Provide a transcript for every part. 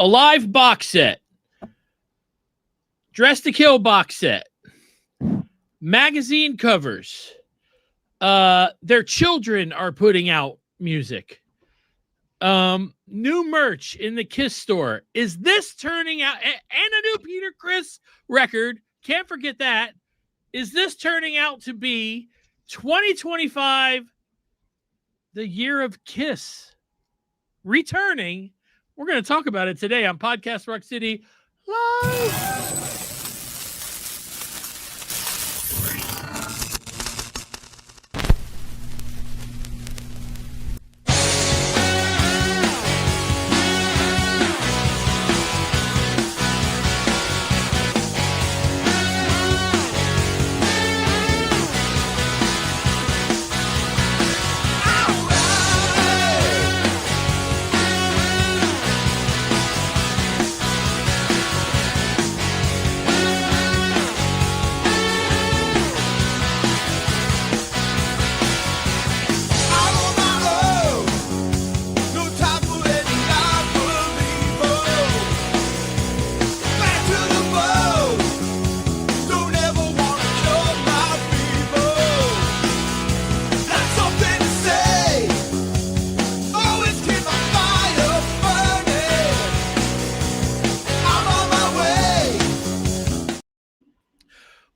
Alive box set, Dress to Kill box set, magazine covers. Their children are putting out music. New merch in the Kiss store. Is this turning out, and a new Peter Criss record? Can't forget that. Is this turning out to be 2025, the year of Kiss returning? We're going to talk about it today on Podcast Rock City Live.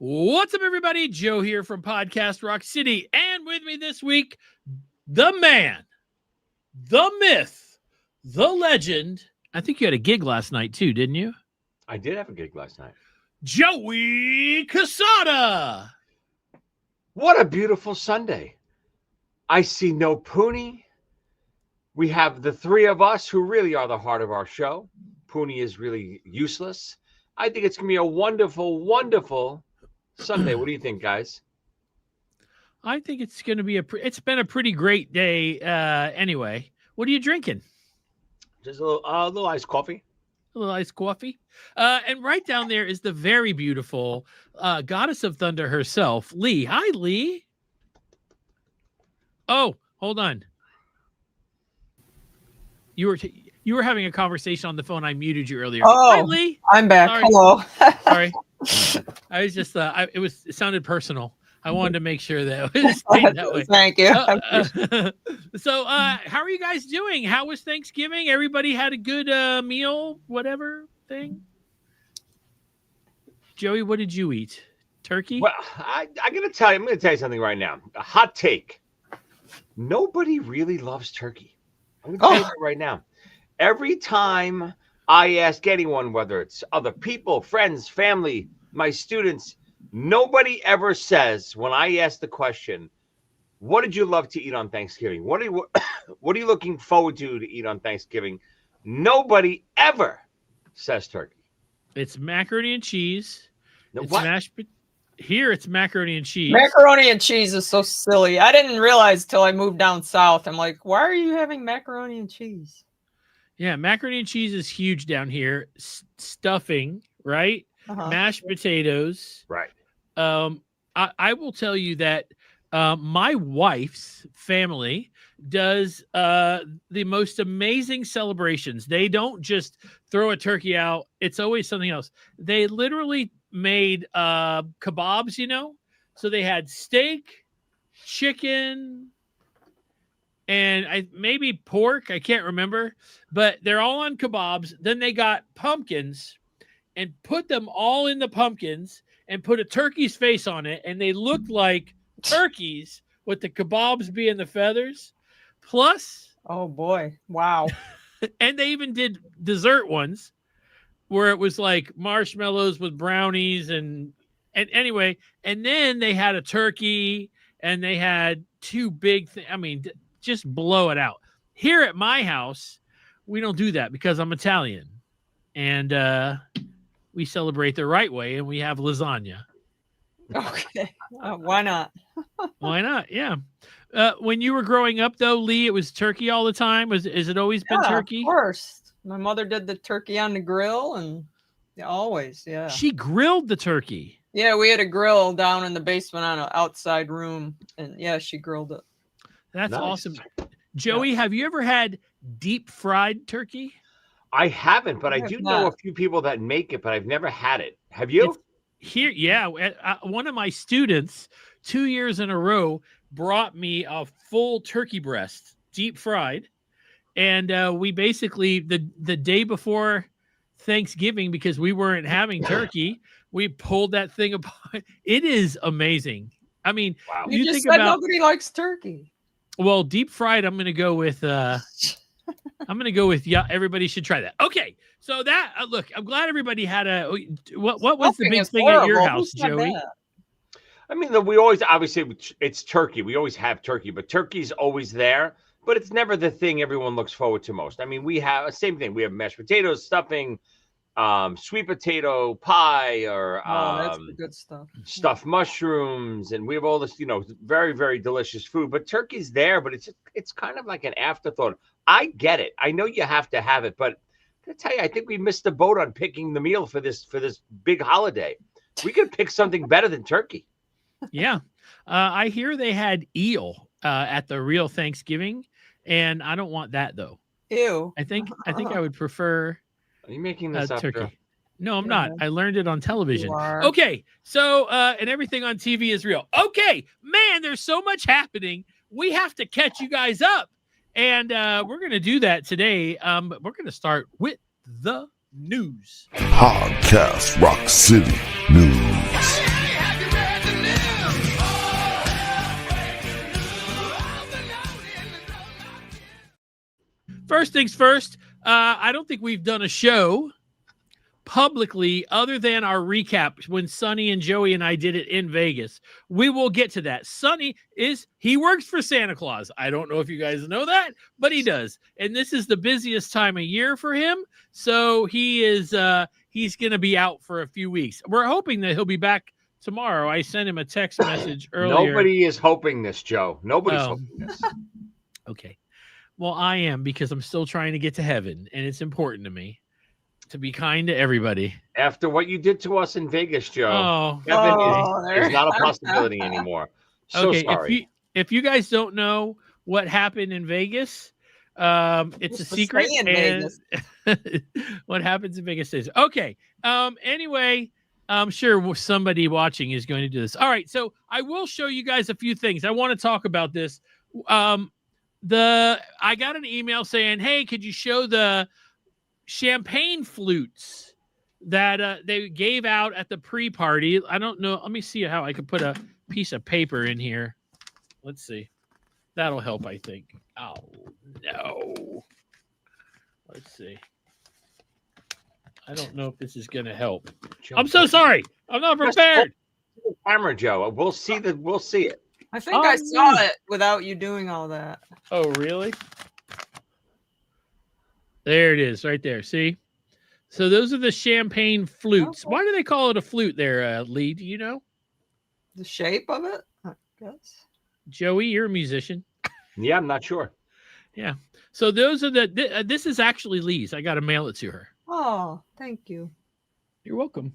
What's up, everybody? Joe here from Podcast Rock City. And with me this week, the man, the myth, the legend. I think you had a gig last night too, didn't you? I did have a gig last night. Joey Casada. What a beautiful Sunday. I see no Poonie. We have the three of us who really are the heart of our show. Poonie is really useless. I think it's going to be a wonderful, wonderful Sunday. What do you think, guys? I think it's going to be it's been a pretty great day. Anyway, what are you drinking? Just a little iced coffee. A little iced coffee. And right down there is the very beautiful Goddess of Thunder herself, Lee. Hi, Lee. Oh, hold on. You were having a conversation on the phone. I muted you earlier. Oh, hi, Lee. I'm back. Sorry. Hello. Sorry. I was just it sounded personal. I wanted to make sure that it was that way. Thank you. So how are you guys doing? How was Thanksgiving? Everybody had a good meal, whatever thing? Joey, what did you eat? Turkey? Well, I'm going to tell you something right now. A hot take. Nobody really loves turkey. I'm going to tell you that right now. Every time I ask anyone, whether it's other people, friends, family, my students, nobody ever says, when I ask the question, what did you love to eat on Thanksgiving? What are you looking forward to eat on Thanksgiving? Nobody ever says turkey. It's macaroni and cheese. No, it's what? Here it's macaroni and cheese. Macaroni and cheese is so silly. I didn't realize till I moved down south. I'm like, why are you having macaroni and cheese? Yeah, macaroni and cheese is huge down here. Stuffing, right? Uh-huh. Mashed potatoes. Right. I will tell you that my wife's family does the most amazing celebrations. They don't just throw a turkey out. It's always something else. They literally made kebabs, you know? So they had steak, chicken, and maybe pork. I can't remember. But they're all on kebabs. Then they got pumpkins and put them all in the pumpkins and put a turkey's face on it. And they looked like turkeys with the kebabs being the feathers. Plus. Oh, boy. Wow. And they even did dessert ones where it was like marshmallows with brownies and anyway. And then they had a turkey and they had two big things. I mean, just blow it out. Here at my house, we don't do that because I'm Italian. And we celebrate the right way, and we have lasagna. Okay. Why not? Why not? Yeah. When you were growing up, though, Lee, it was turkey all the time? Has it always been turkey? Of course. My mother did the turkey on the grill, and always, yeah. She grilled the turkey. Yeah, we had a grill down in the basement on an outside room, and yeah, she grilled it. That's Nice. awesome. Joey, have you ever had deep fried turkey? I haven't, but I have do know a not. few people that make it, but I've never had it. Have you? It's here, yeah. One of my students 2 years in a row brought me a full turkey breast, deep fried, and we basically the day before Thanksgiving, because we weren't having turkey, we pulled that thing apart. It is amazing. I mean, Wow. You you just think said about nobody likes turkey. well, deep fried. I'm gonna go with yeah. Everybody should try that. Okay, so that look, I'm glad everybody had a. What was the Stuffing big is thing at your horrible. Who house, said Joey? that? I mean, we always obviously it's turkey. We always have turkey, but turkey's always there. But it's never the thing everyone looks forward to most. I mean, we have same thing. We have mashed potatoes, stuffing, sweet potato pie, or Oh, that's the good stuff. stuffed mushrooms, and we have all this, very, very delicious food. But turkey's there, but it's kind of like an afterthought. I get it. I know you have to have it, but I'm gonna tell you, I think we missed the boat on picking the meal for this big holiday. We could pick something better than turkey. Yeah, I hear they had eel at the real Thanksgiving, and I don't want that though. Ew. I think I would prefer Are you making this up, turkey. Joe? No, I'm not. I learned it on television. You are. Okay, so and everything on TV is real. Okay, man, there's so much happening. We have to catch you guys up, and we're gonna do that today. But we're gonna start with the news. Podcast Rock City News. First things first, I don't think we've done a show publicly other than our recap when Sonny and Joey and I did it in Vegas. We will get to that. Sonny he works for Santa Claus. I don't know if you guys know that, but he does. And this is the busiest time of year for him. So he's going to be out for a few weeks. We're hoping that he'll be back tomorrow. I sent him a text message earlier. Nobody is hoping this, Joe. Nobody's Oh. hoping this. Okay. Well, I am, because I'm still trying to get to heaven, and it's important to me to be kind to everybody. After what you did to us in Vegas, Joe, Oh, heaven is not a possibility anymore. So okay. sorry. If you guys don't know what happened in Vegas, it's a secret. Stay in And what happens in Vegas stays. Okay. Anyway, I'm sure somebody watching is going to do this. All right. So I will show you guys a few things. I want to talk about this. I got an email saying, "Hey, could you show the champagne flutes that they gave out at the pre-party?" I don't know. Let me see how I could put a piece of paper in here. Let's see. That'll help, I think. Oh, no. Let's see. I don't know if this is going to help. Joe, I'm so sorry. I'm not prepared. Camera, Joe. We'll see it. I think I saw it without you doing all that. Oh, really? There it is, right there. See? So those are the champagne flutes. Why do they call it a flute there, Lee? Do you know? The shape of it, I guess. Joey, you're a musician. Yeah, I'm not sure. Yeah. So those are this is actually Lee's. I got to mail it to her. Oh, thank you. You're welcome.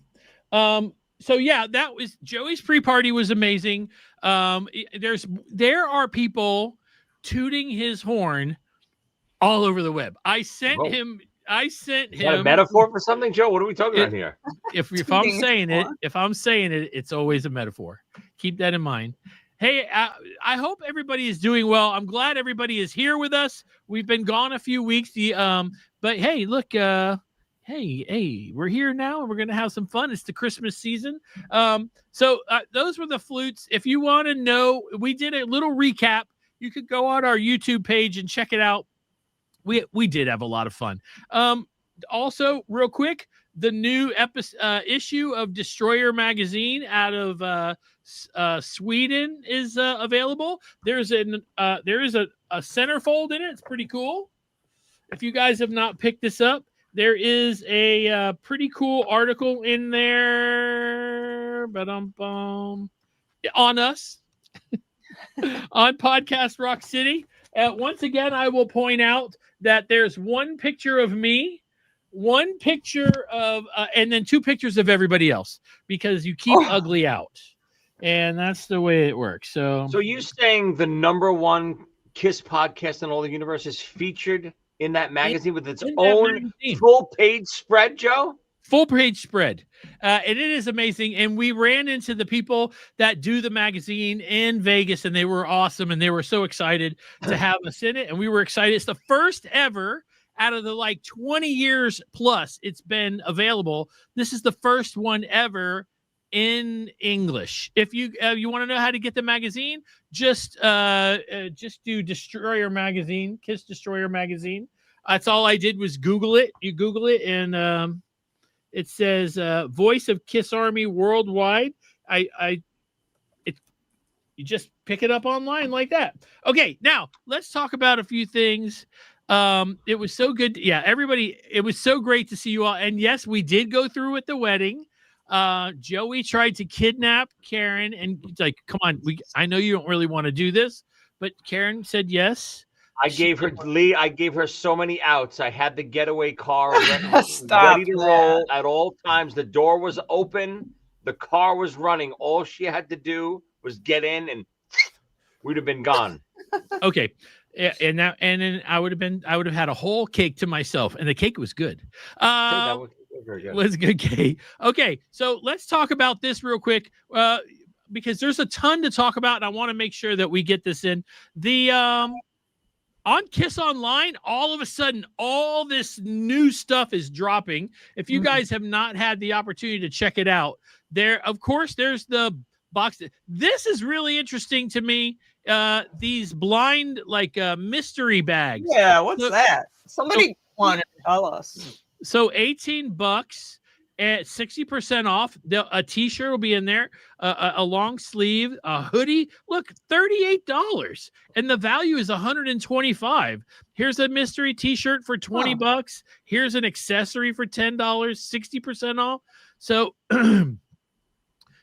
So yeah, that was Joey's pre-party was amazing. There are people tooting his horn all over the web. I sent him. Is that a metaphor for something, Joe? What are we talking about here? If I'm saying it, it's always a metaphor. Keep that in mind. Hey, I hope everybody is doing well. I'm glad everybody is here with us. We've been gone a few weeks. But hey, look, hey, we're here now, and we're gonna have some fun. It's the Christmas season. So those were the flutes. If you want to know, we did a little recap. You could go on our YouTube page and check it out. We did have a lot of fun. Also, real quick, the new issue of Destroyer magazine out of Sweden is available. There is a centerfold in it. It's pretty cool. If you guys have not picked this up, there is a pretty cool article in there, on us on Podcast Rock City. Once again, I will point out that there's one picture of me, one picture of, and then two pictures of everybody else, because you keep ugly out. And that's the way it works. So you saying the #1 Kiss podcast in all the universe is featured in that magazine with its in that own magazine. full-page spread, Joe? Full page spread. And it is amazing. And we ran into the people that do the magazine in Vegas, and they were awesome. And they were so excited to have us in it. And we were excited. It's the first ever out of the like 20 years plus it's been available. This is the first one ever in English. If you want to know how to get the magazine, just do Destroyer Magazine, Kiss Destroyer Magazine. That's all I did was Google it. You Google it, and it says Voice of Kiss Army Worldwide. You just pick it up online like that. Okay, now let's talk about a few things. It was so good. Yeah, everybody, it was so great to see you all. And yes, we did go through with the wedding. Joey tried to kidnap Karen, and like, come on, I know you don't really want to do this, but Karen said yes. I gave her so many outs. I had the getaway car ready to roll at all times. The door was open. The car was running. All she had to do was get in, and we'd have been gone. Okay. And then I would have had a whole cake to myself, and the cake was good. That was very good. Was good cake. Okay. So let's talk about this real quick. Because there's a ton to talk about, and I want to make sure that we get this in. On Kiss Online, all of a sudden, all this new stuff is dropping. If you guys have not had the opportunity to check it out, of course, there's the box. This is really interesting to me. These blind, mystery bags. Yeah, what's that? Somebody wanted to tell us. So $18 at 60% off. A t-shirt will be in there, a long sleeve, a hoodie. Look, $38, and the value is $125. Here's a mystery t-shirt for $20. Here's an accessory for $10, 60% off. So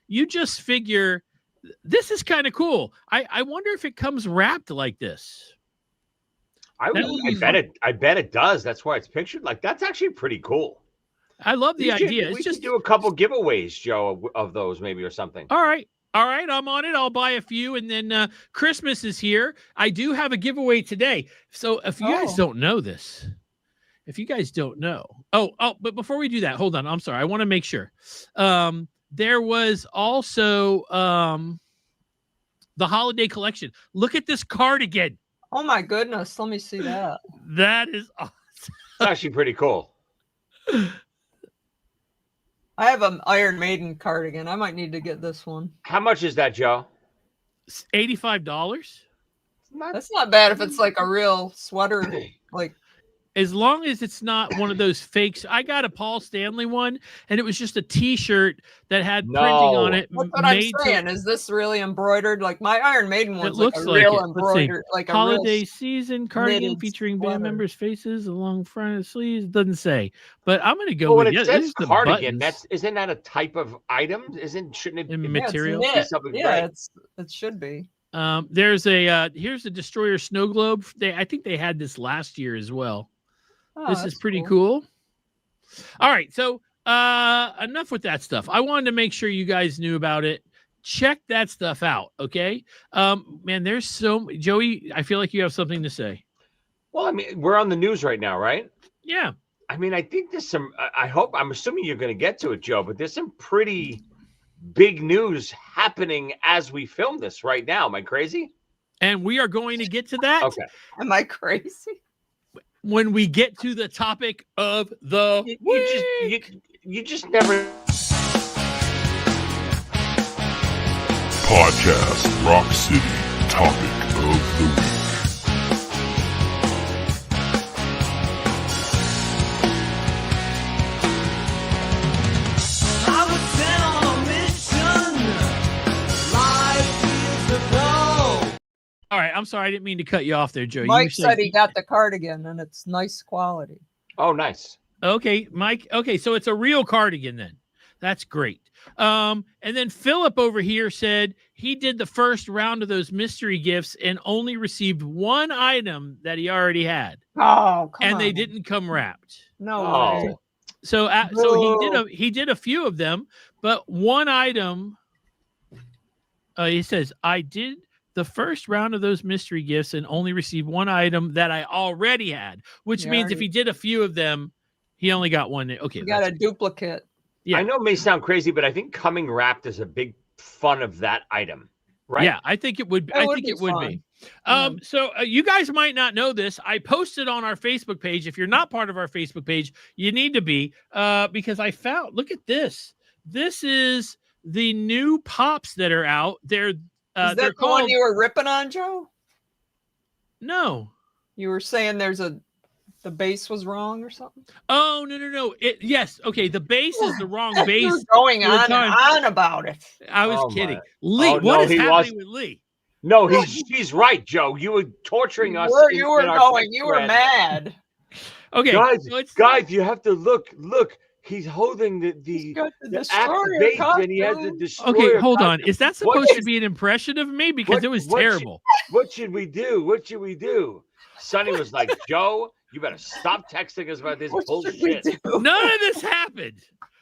you just figure this is kind of cool. I wonder if it comes wrapped like this. I bet it does. That's why it's pictured like. That's actually pretty cool. I love the idea. We should do a couple giveaways, Joe, of those maybe or something. All right. I'm on it. I'll buy a few, and then Christmas is here. I do have a giveaway today. So if you guys don't know this, but before we do that, hold on. I'm sorry. I want to make sure. There was also the holiday collection. Look at this cardigan. Oh my goodness. Let me see that. That is awesome. It's actually pretty cool. I have an Iron Maiden cardigan. I might need to get this one. How much is that, Joe? $85. That's not bad if it's like a real sweater, like. As long as it's not one of those fakes. I got a Paul Stanley one, and it was just a T-shirt that had printing on it. That's what I'm saying. Is this really embroidered? Like my Iron Maiden one's looks like a real embroidered, like a holiday season cardigan featuring band members' faces along front of sleeves. It doesn't say, but I'm going to go with it. Says cardigan. Isn't that a type of item? Shouldn't it be material? It should be. Here's a Destroyer snow globe. I think they had this last year as well. This is pretty cool. All right. So enough with that stuff. I wanted to make sure you guys knew about it. Check that stuff out. Okay. Man, there's Joey, I feel like you have something to say. Well, I mean, we're on the news right now, right? Yeah. I mean, I think there's I'm assuming you're going to get to it, Joe, but there's some pretty big news happening as we film this right now. Am I crazy? And we are going to get to that. Okay. Am I crazy? When we get to the topic of the week. You just never. Podcast Rock City topic of the week. All right, I'm sorry, I didn't mean to cut you off there, Joe. Mike said he got the cardigan and it's nice quality. Oh, nice. Okay, Mike. Okay, so it's a real cardigan then. That's great. And then Philip over here said he did the first round of those mystery gifts and only received one item that he already had. Oh, come on. They didn't come wrapped. No way. So he did a few of them, but one item. He says, I did the first round of those mystery gifts and only received one item that I already had, which means if he did a few of them, he only got one. Okay, You got a duplicate. Yeah. I know it may sound crazy, but I think coming wrapped is a big fun of that item, right? Yeah, I think it would. I think it would be. So you guys might not know this. I posted on our Facebook page. If you're not part of our Facebook page, you need to be, because I found. Look at this. This is the new pops that are out. They're Is that the called... one you were ripping on, Joe? No. You were saying the base was wrong or something? Oh, no. Yes. Okay. The base is the wrong base. You're going on and on about it. I was kidding. My. Lee, what is happening with Lee? No, she's right, Joe. You were torturing us. You were mad. Okay. Guys, you have to look. He's holding the activation, and he has the destroyer. Okay, hold on. Is that supposed to be an impression of me? Because it was terrible. What should we do? Sonny was like, Joe, you better stop texting us about this bullshit. None of this happened.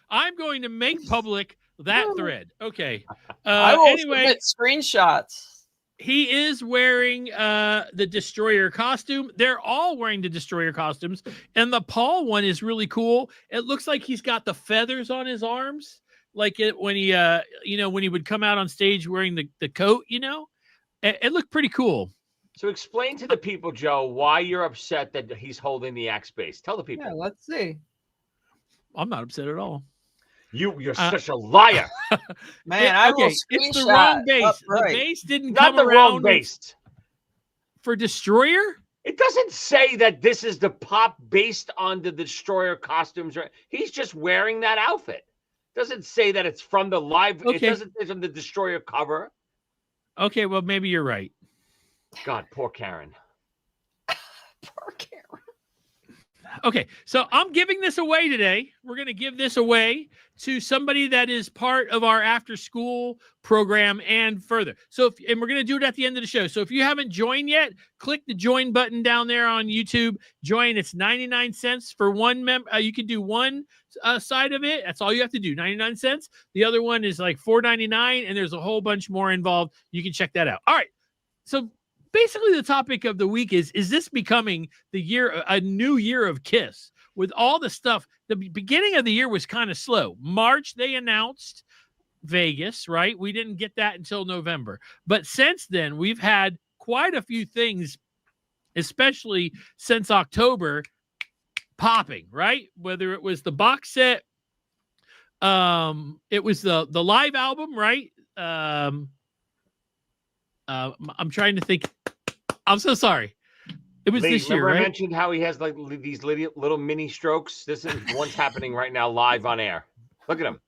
I'm going to make public that thread. Okay. I will anyway, submit screenshots. He is wearing the Destroyer costume. They're all wearing the Destroyer costumes. And the Paul one is really cool. It looks like he's got the feathers on his arms. Like it when he when he would come out on stage wearing the coat, It looked pretty cool. So explain to the people, Joe, why you're upset that he's holding the axe base. Tell the people. Yeah, let's see. I'm not upset at all. You're such a liar. Man, I will it's the wrong base. Right. The base didn't Not come the around wrong base. For Destroyer? It doesn't say that this is the pop based on the Destroyer costumes. He's just wearing that outfit. It doesn't say that it's from the live. Okay. It doesn't say from the Destroyer cover. Okay, well, maybe you're right. God, poor Karen. Poor Karen. Okay, so I'm giving this away today. We're going to give this away to somebody that is part of our after school program and further. So, and we're going to do it at the end of the show. So if you haven't joined yet, click the join button down there on YouTube. Join. It's 99 cents for one member. You can do one side of it. That's all you have to do. 99 cents. The other one is like $4.99, and there's a whole bunch more involved. You can check that out. All right. So basically the topic of the week is this becoming a new year of Kiss with all the stuff? The beginning of the year was kind of slow. March, they announced Vegas, right? We didn't get that until November. But since then, we've had quite a few things, especially since October, popping, right? Whether it was the box set, it was the live album, right? I'm trying to think. I'm so sorry. It was this year, right? I mentioned how he has like these little mini strokes. This is one's happening right now live on air. Look at him.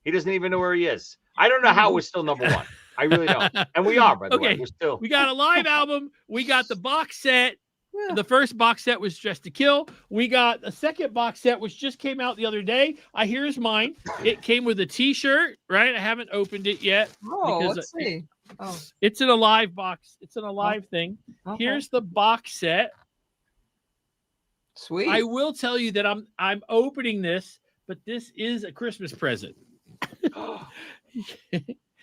He doesn't even know where he is. I don't know how we're still number one. I really don't. And we are, by the way. We got a live album. We got the box set. Yeah. The first box set was Dressed to Kill. We got a second box set, which just came out the other day. Here's mine. It came with a T-shirt, right? I haven't opened it yet. Oh, let's see. It's in a live box. It's in a live thing. Okay. Here's the box set. Sweet. I will tell you that I'm opening this, but this is a Christmas present.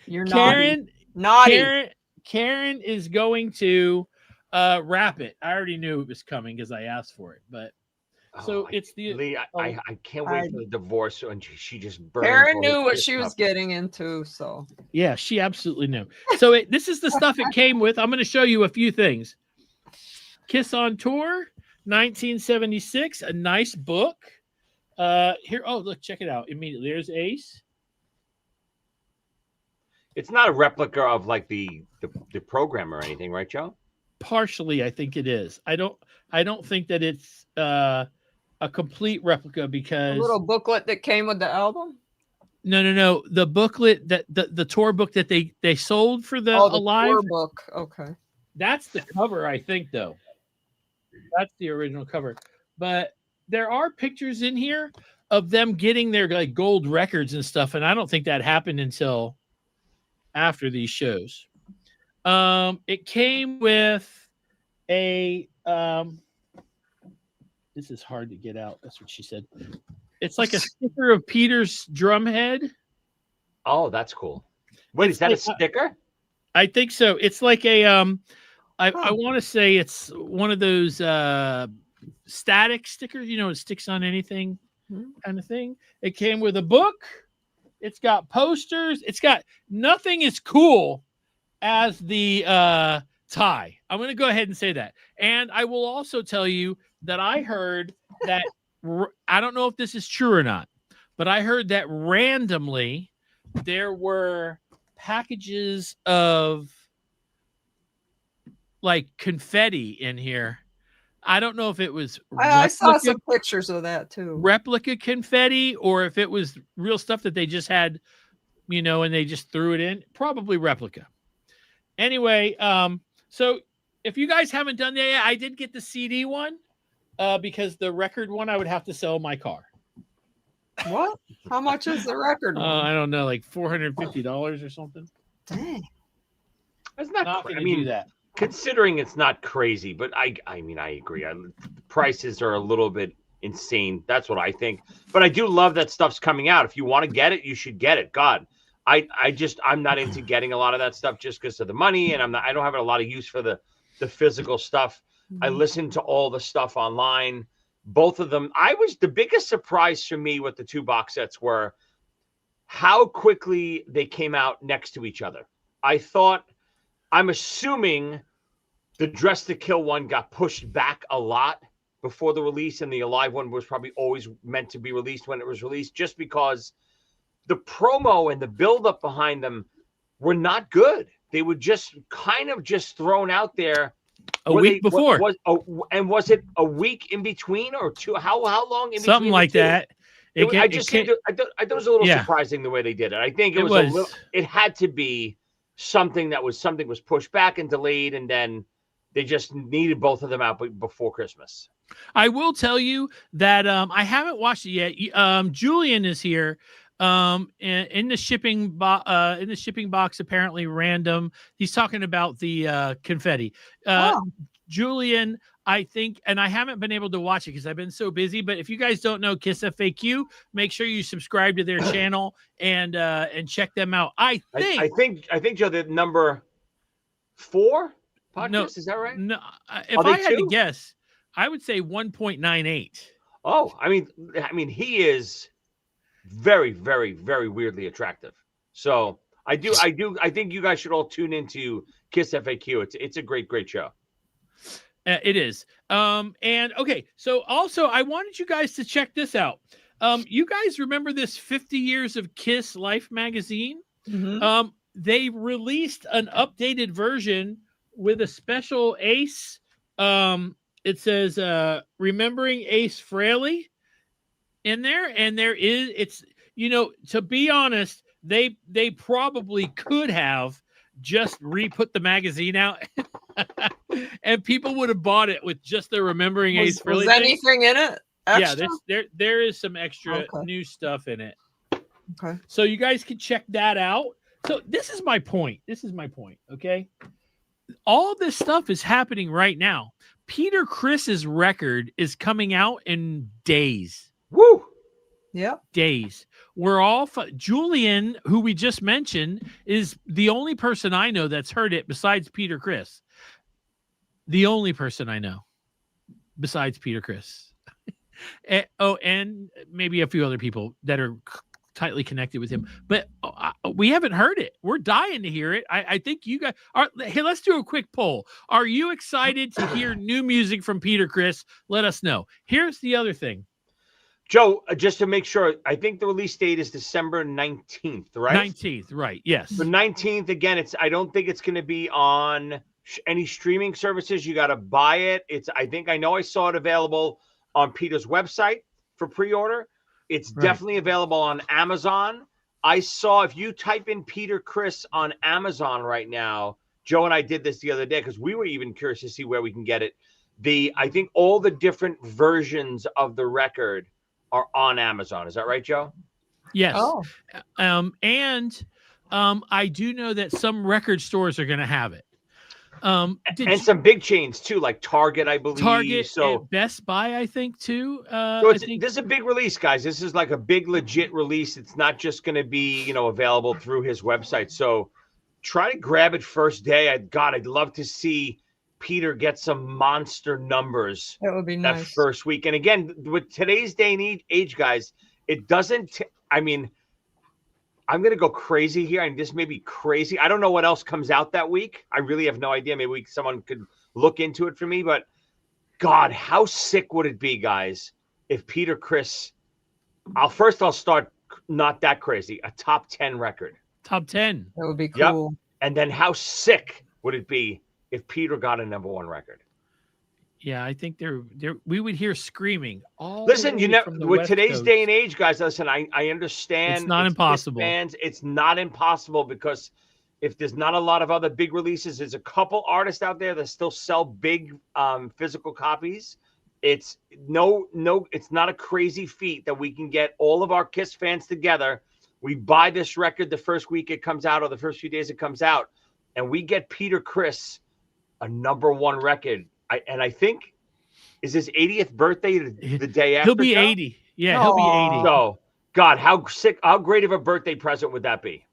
You're Karen, naughty. Karen is going to wrap it. I already knew it was coming because I asked for it, but it's the Lee. I can't wait for the divorce, and she just burned. Karen knew what she was getting into, so yeah, she absolutely knew. So this is the stuff it came with. I'm going to show you a few things. Kiss on Tour, 1976, a nice book. Here, look, check it out immediately. There's Ace. It's not a replica of like the program or anything, right, Joe? Partially, I think it is. I don't think that it's a complete replica because a little booklet that came with the album. No. The booklet that the tour book that they sold for the Alive tour book. Okay, that's the cover, I think, though. That's the original cover. But there are pictures in here of them getting their like gold records and stuff, and I don't think that happened until after these shows. It came with a this is hard to get out. That's what she said. It's like a sticker of Peter's drum head. Oh, that's cool. Wait, is that a sticker? I think so. It's like a I Huh. want to say it's one of those static stickers, you know, it sticks on anything kind of thing. It came with a book. It's got posters. It's got nothing as cool as the tie. I'm going to go ahead and say that. And I will also tell you that I heard that I don't know if this is true or not, but I heard that randomly there were packages of like confetti in here. I don't know if it was I saw some pictures of that too. replica confetti or if it was real stuff that they just had, you know, and they just threw it in. Probably replica. Anyway, so if you guys haven't done that yet, I did get the CD one because the record one I would have to sell my car. What? How much is the record one? I don't know, like $450 or something. Dang. It's not going I to mean, do that. considering it's not crazy, but I mean, I agree. The prices are a little bit insane. That's what I think. But I do love that stuff's coming out. If you want to get it, you should get it. God, I'm not into getting a lot of that stuff just because of the money, and I don't have a lot of use for the physical stuff. I listen to all the stuff online. Both of them. The biggest surprise for me with the two box sets were how quickly they came out next to each other. I'm assuming the Dress to Kill one got pushed back a lot before the release, and the Alive one was probably always meant to be released when it was released, just because the promo and the buildup behind them were not good. They were just kind of just thrown out there. A week before. Was it a week in between or two? How long in between? Something like that. I thought it was a little surprising the way they did it. I think it had to be something was pushed back and delayed, and then they just needed both of them out before Christmas. I will tell you that I haven't watched it yet. Julian is here. In the shipping box, apparently random. He's talking about the confetti. Julian, I think, and I haven't been able to watch it because I've been so busy. But if you guys don't know Kiss FAQ, make sure you subscribe to their channel and check them out. I think Joe, the number 4 podcast, no, is that right? No, if I had to guess, I would say 1.98. Oh, I mean, he is very, very, very weirdly attractive. So I think you guys should all tune into Kiss FAQ. It's a great show. It is. And okay, so also I wanted you guys to check this out. You guys remember this 50 Years of Kiss Life magazine? Mm-hmm. They released an updated version with a special Ace. It says Remembering Ace Frehley in there, and to be honest, they probably could have just re-put the magazine out and people would have bought it with just the Remembering Ace Frehley. Was anything in it extra? Yeah, there is some extra new stuff in it. Okay. So you guys can check that out. So this is my point. Okay. All this stuff is happening right now. Peter Criss's record is coming out in days. Woo! Yep. Days. We're all Julian, who we just mentioned, is the only person I know that's heard it besides Peter Criss. The only person I know besides Peter Criss. And maybe a few other people that are tightly connected with him, but we haven't heard it. We're dying to hear it. I think you guys are. Hey, let's do a quick poll. Are you excited to hear new music from Peter Criss? Let us know. Here's the other thing. Joe, just to make sure, I think the release date is December 19th, right? 19th, right. Yes. The 19th, again, I don't think it's going to be on any streaming services. You got to buy it. I know I saw it available on Peter's website for pre-order. It's definitely available on Amazon. I saw, if you type in Peter Criss on Amazon right now, Joe and I did this the other day because we were even curious to see where we can get it. I think all the different versions of the record are on Amazon. Is that right, Joe? Yes. Oh. I do know that some record stores are going to have it. And some big chains too, like Target, I believe. Target, and Best Buy, I think too. This is a big release, guys. This is like a big legit release. It's not just going to be, available through his website. So try to grab it first day. I'd love to see Peter get some monster numbers That would be that nice. first week. And again, with today's day and age, guys, it doesn't. I mean, I'm gonna go crazy here, and this may be crazy. I don't know what else comes out that week. I really have no idea. Maybe someone could look into it for me. But God, how sick would it be, guys, if Peter Criss? I'll start not that crazy. A top 10 record. Top 10. That would be Yep. cool. And then how sick would it be if Peter got a #1 record? Yeah, I think we would hear screaming all Listen, the way from the with West today's Coast. day and age, guys, listen, I understand. It's not impossible. Fans, it's not impossible because if there's not a lot of other big releases, there's a couple artists out there that still sell big physical copies. It's it's not a crazy feat that we can get all of our Kiss fans together. We buy this record the first week it comes out or the first few days it comes out, and we get Peter Criss a #1 record. I think is his 80th birthday the day after. He'll be Joe? 80. Yeah, he'll be 80. So, God, how great of a birthday present would that be?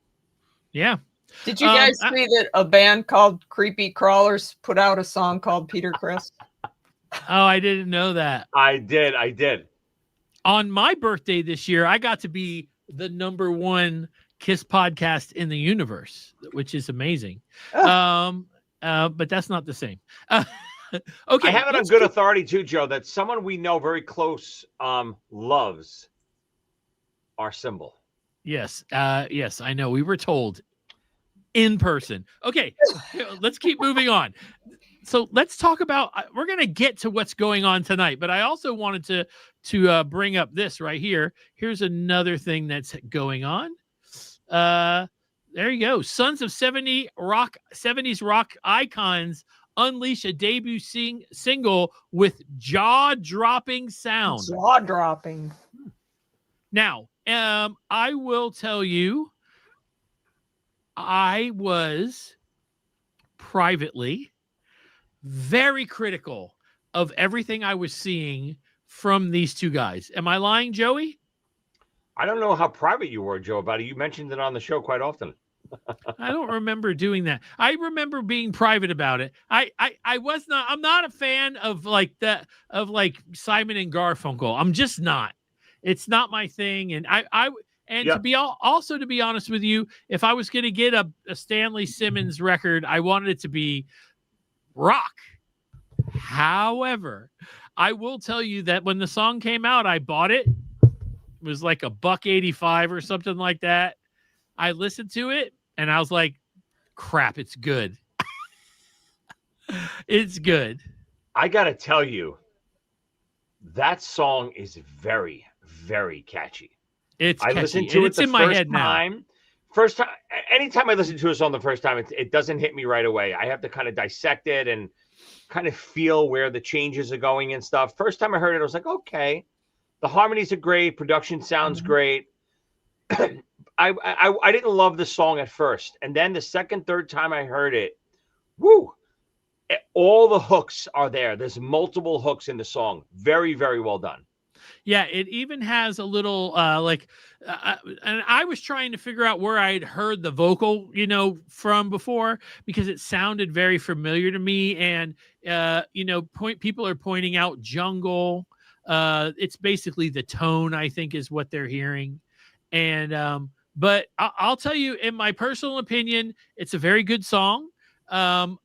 Yeah. Did you guys see that a band called Creepy Crawlers put out a song called Peter Criss? Oh, I didn't know that. I did. On my birthday this year, I got to be the #1 Kiss podcast in the universe, which is amazing. But that's not the same. Okay. I have it on good authority too, Joe, that someone we know very close loves our symbol. Yes. Yes, I know. We were told in person. Okay, let's keep moving on. So let's talk about, we're going to get to what's going on tonight, but I also wanted to bring up this right here. Here's another thing that's going on. There you go. Sons of 70s rock icons unleash a debut single with jaw-dropping sound. Jaw-dropping. Now, I will tell you, I was privately very critical of everything I was seeing from these two guys. Am I lying, Joey? I don't know how private you were, Joe, about it. You mentioned it on the show quite often. I don't remember doing that. I remember being private about it. I'm not a fan of like Simon and Garfunkel. I'm just not. It's not my thing. And to be honest with you, if I was going to get a Stanley Simmons record, I wanted it to be rock. However, I will tell you that when the song came out, I bought it. It was like $1.85 or something like that. I listened to it and I was like, crap, it's good. It's good. I got to tell you, that song is very, very catchy. I listened to it it's in my head now. First time, anytime I listen to a song the first time, it doesn't hit me right away. I have to kind of dissect it and kind of feel where the changes are going and stuff. First time I heard it, I was like, okay, the harmonies are great, production sounds great. I didn't love the song at first, and then the second, third time I heard it, woo! All the hooks are there. There's multiple hooks in the song. Very, very well done. Yeah, it even has a little and I was trying to figure out where I'd heard the vocal, from before, because it sounded very familiar to me. And people are pointing out jungle. It's basically the tone, I think, is what they're hearing. And but I'll tell you, in my personal opinion, it's a very good song. AJ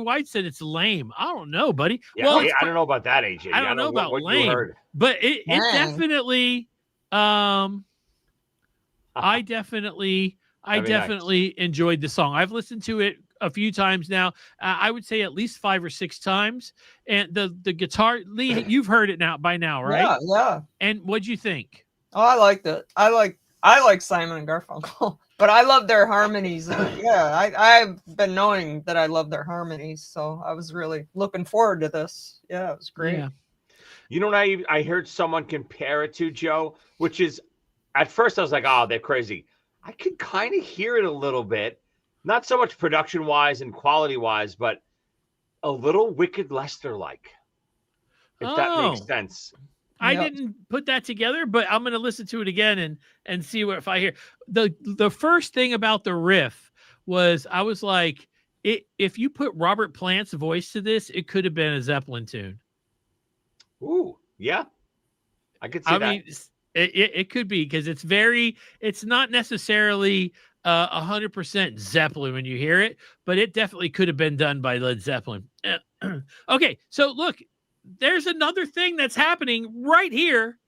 White said it's lame. I don't know, buddy. Yeah, well, I don't know about that, AJ. I don't know about what lame, but it definitely. I definitely enjoyed the song. I've listened to it a few times now. I would say at least 5 or 6 times. And the guitar, Lee, you've heard it by now, right? Yeah. And what'd you think? Oh, I liked it. I like Simon and Garfunkel, but I love their harmonies. I've been knowing that I love their harmonies, so I was really looking forward to this. Yeah, it was great. Yeah. You know what I heard someone compare it to, Joe, which is, at first I was like, oh, they're crazy. I could kind of hear it a little bit, not so much production-wise and quality-wise, but a little Wicked Lester-like, if that makes sense. I didn't put that together, but I'm going to listen to it again and see what if I hear. The first thing about the riff was I was like, if you put Robert Plant's voice to this, it could have been a Zeppelin tune. Ooh, yeah. I could see that. I mean, it could be because it's not necessarily 100% Zeppelin when you hear it, but it definitely could have been done by Led Zeppelin. Okay, so look, there's another thing that's happening right here.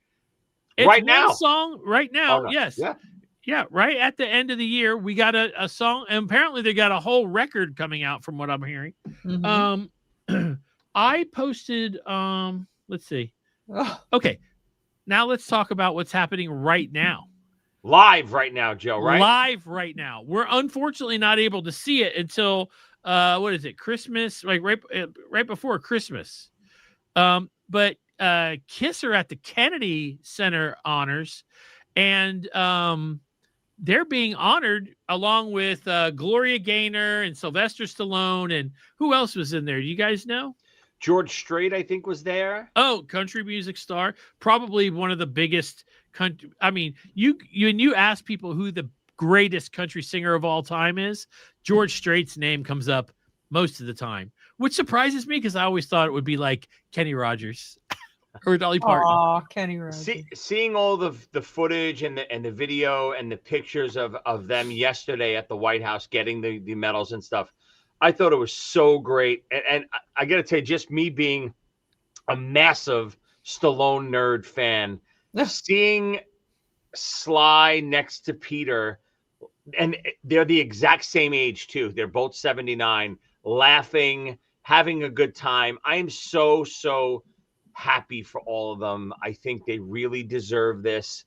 It's Right now. song right now. Oh, no. Yes. Yeah. Yeah. Right at the end of the year, we got a song, and apparently they got a whole record coming out from what I'm hearing. Mm-hmm. I posted, let's see. Oh, Okay. Now let's talk about what's happening right now. Live right now, Joe, right? Live right now. We're unfortunately not able to see it until what is it? Christmas, like right before Christmas. But Kiss are at the Kennedy Center honors, and they're being honored along with Gloria Gaynor and Sylvester Stallone, and who else was in there? Do you guys know? George Strait, I think, was there. Oh, country music star, probably one of the biggest country. I mean, you ask people who the greatest country singer of all time is, George Strait's name comes up most of the time, which surprises me because I always thought it would be like Kenny Rogers or Dolly Parton. aw, Kenny Rogers. Seeing all the footage and the video and the pictures of them yesterday at the White House getting the medals and stuff, I thought it was so great. And I got to tell you, just me being a massive Stallone nerd fan, seeing Sly next to Peter, and they're the exact same age too. They're both 79, laughing, having a good time. I am so happy for all of them. I think they really deserve this.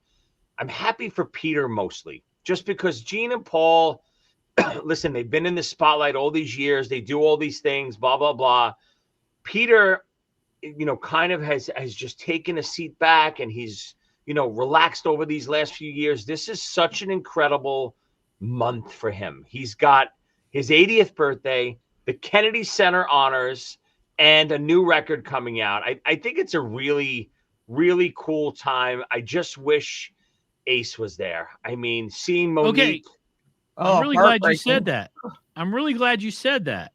I'm happy for Peter mostly, just because Gene and Paul, listen, they've been in the spotlight all these years. They do all these things, blah, blah, blah. Peter, kind of has just taken a seat back, and he's, relaxed over these last few years. This is such an incredible month for him. He's got his 80th birthday, the Kennedy Center honors, and a new record coming out. I think it's a really, really cool time. I just wish Ace was there. I mean, seeing Monique. Okay. I'm really glad you said that. I'm really glad you said that.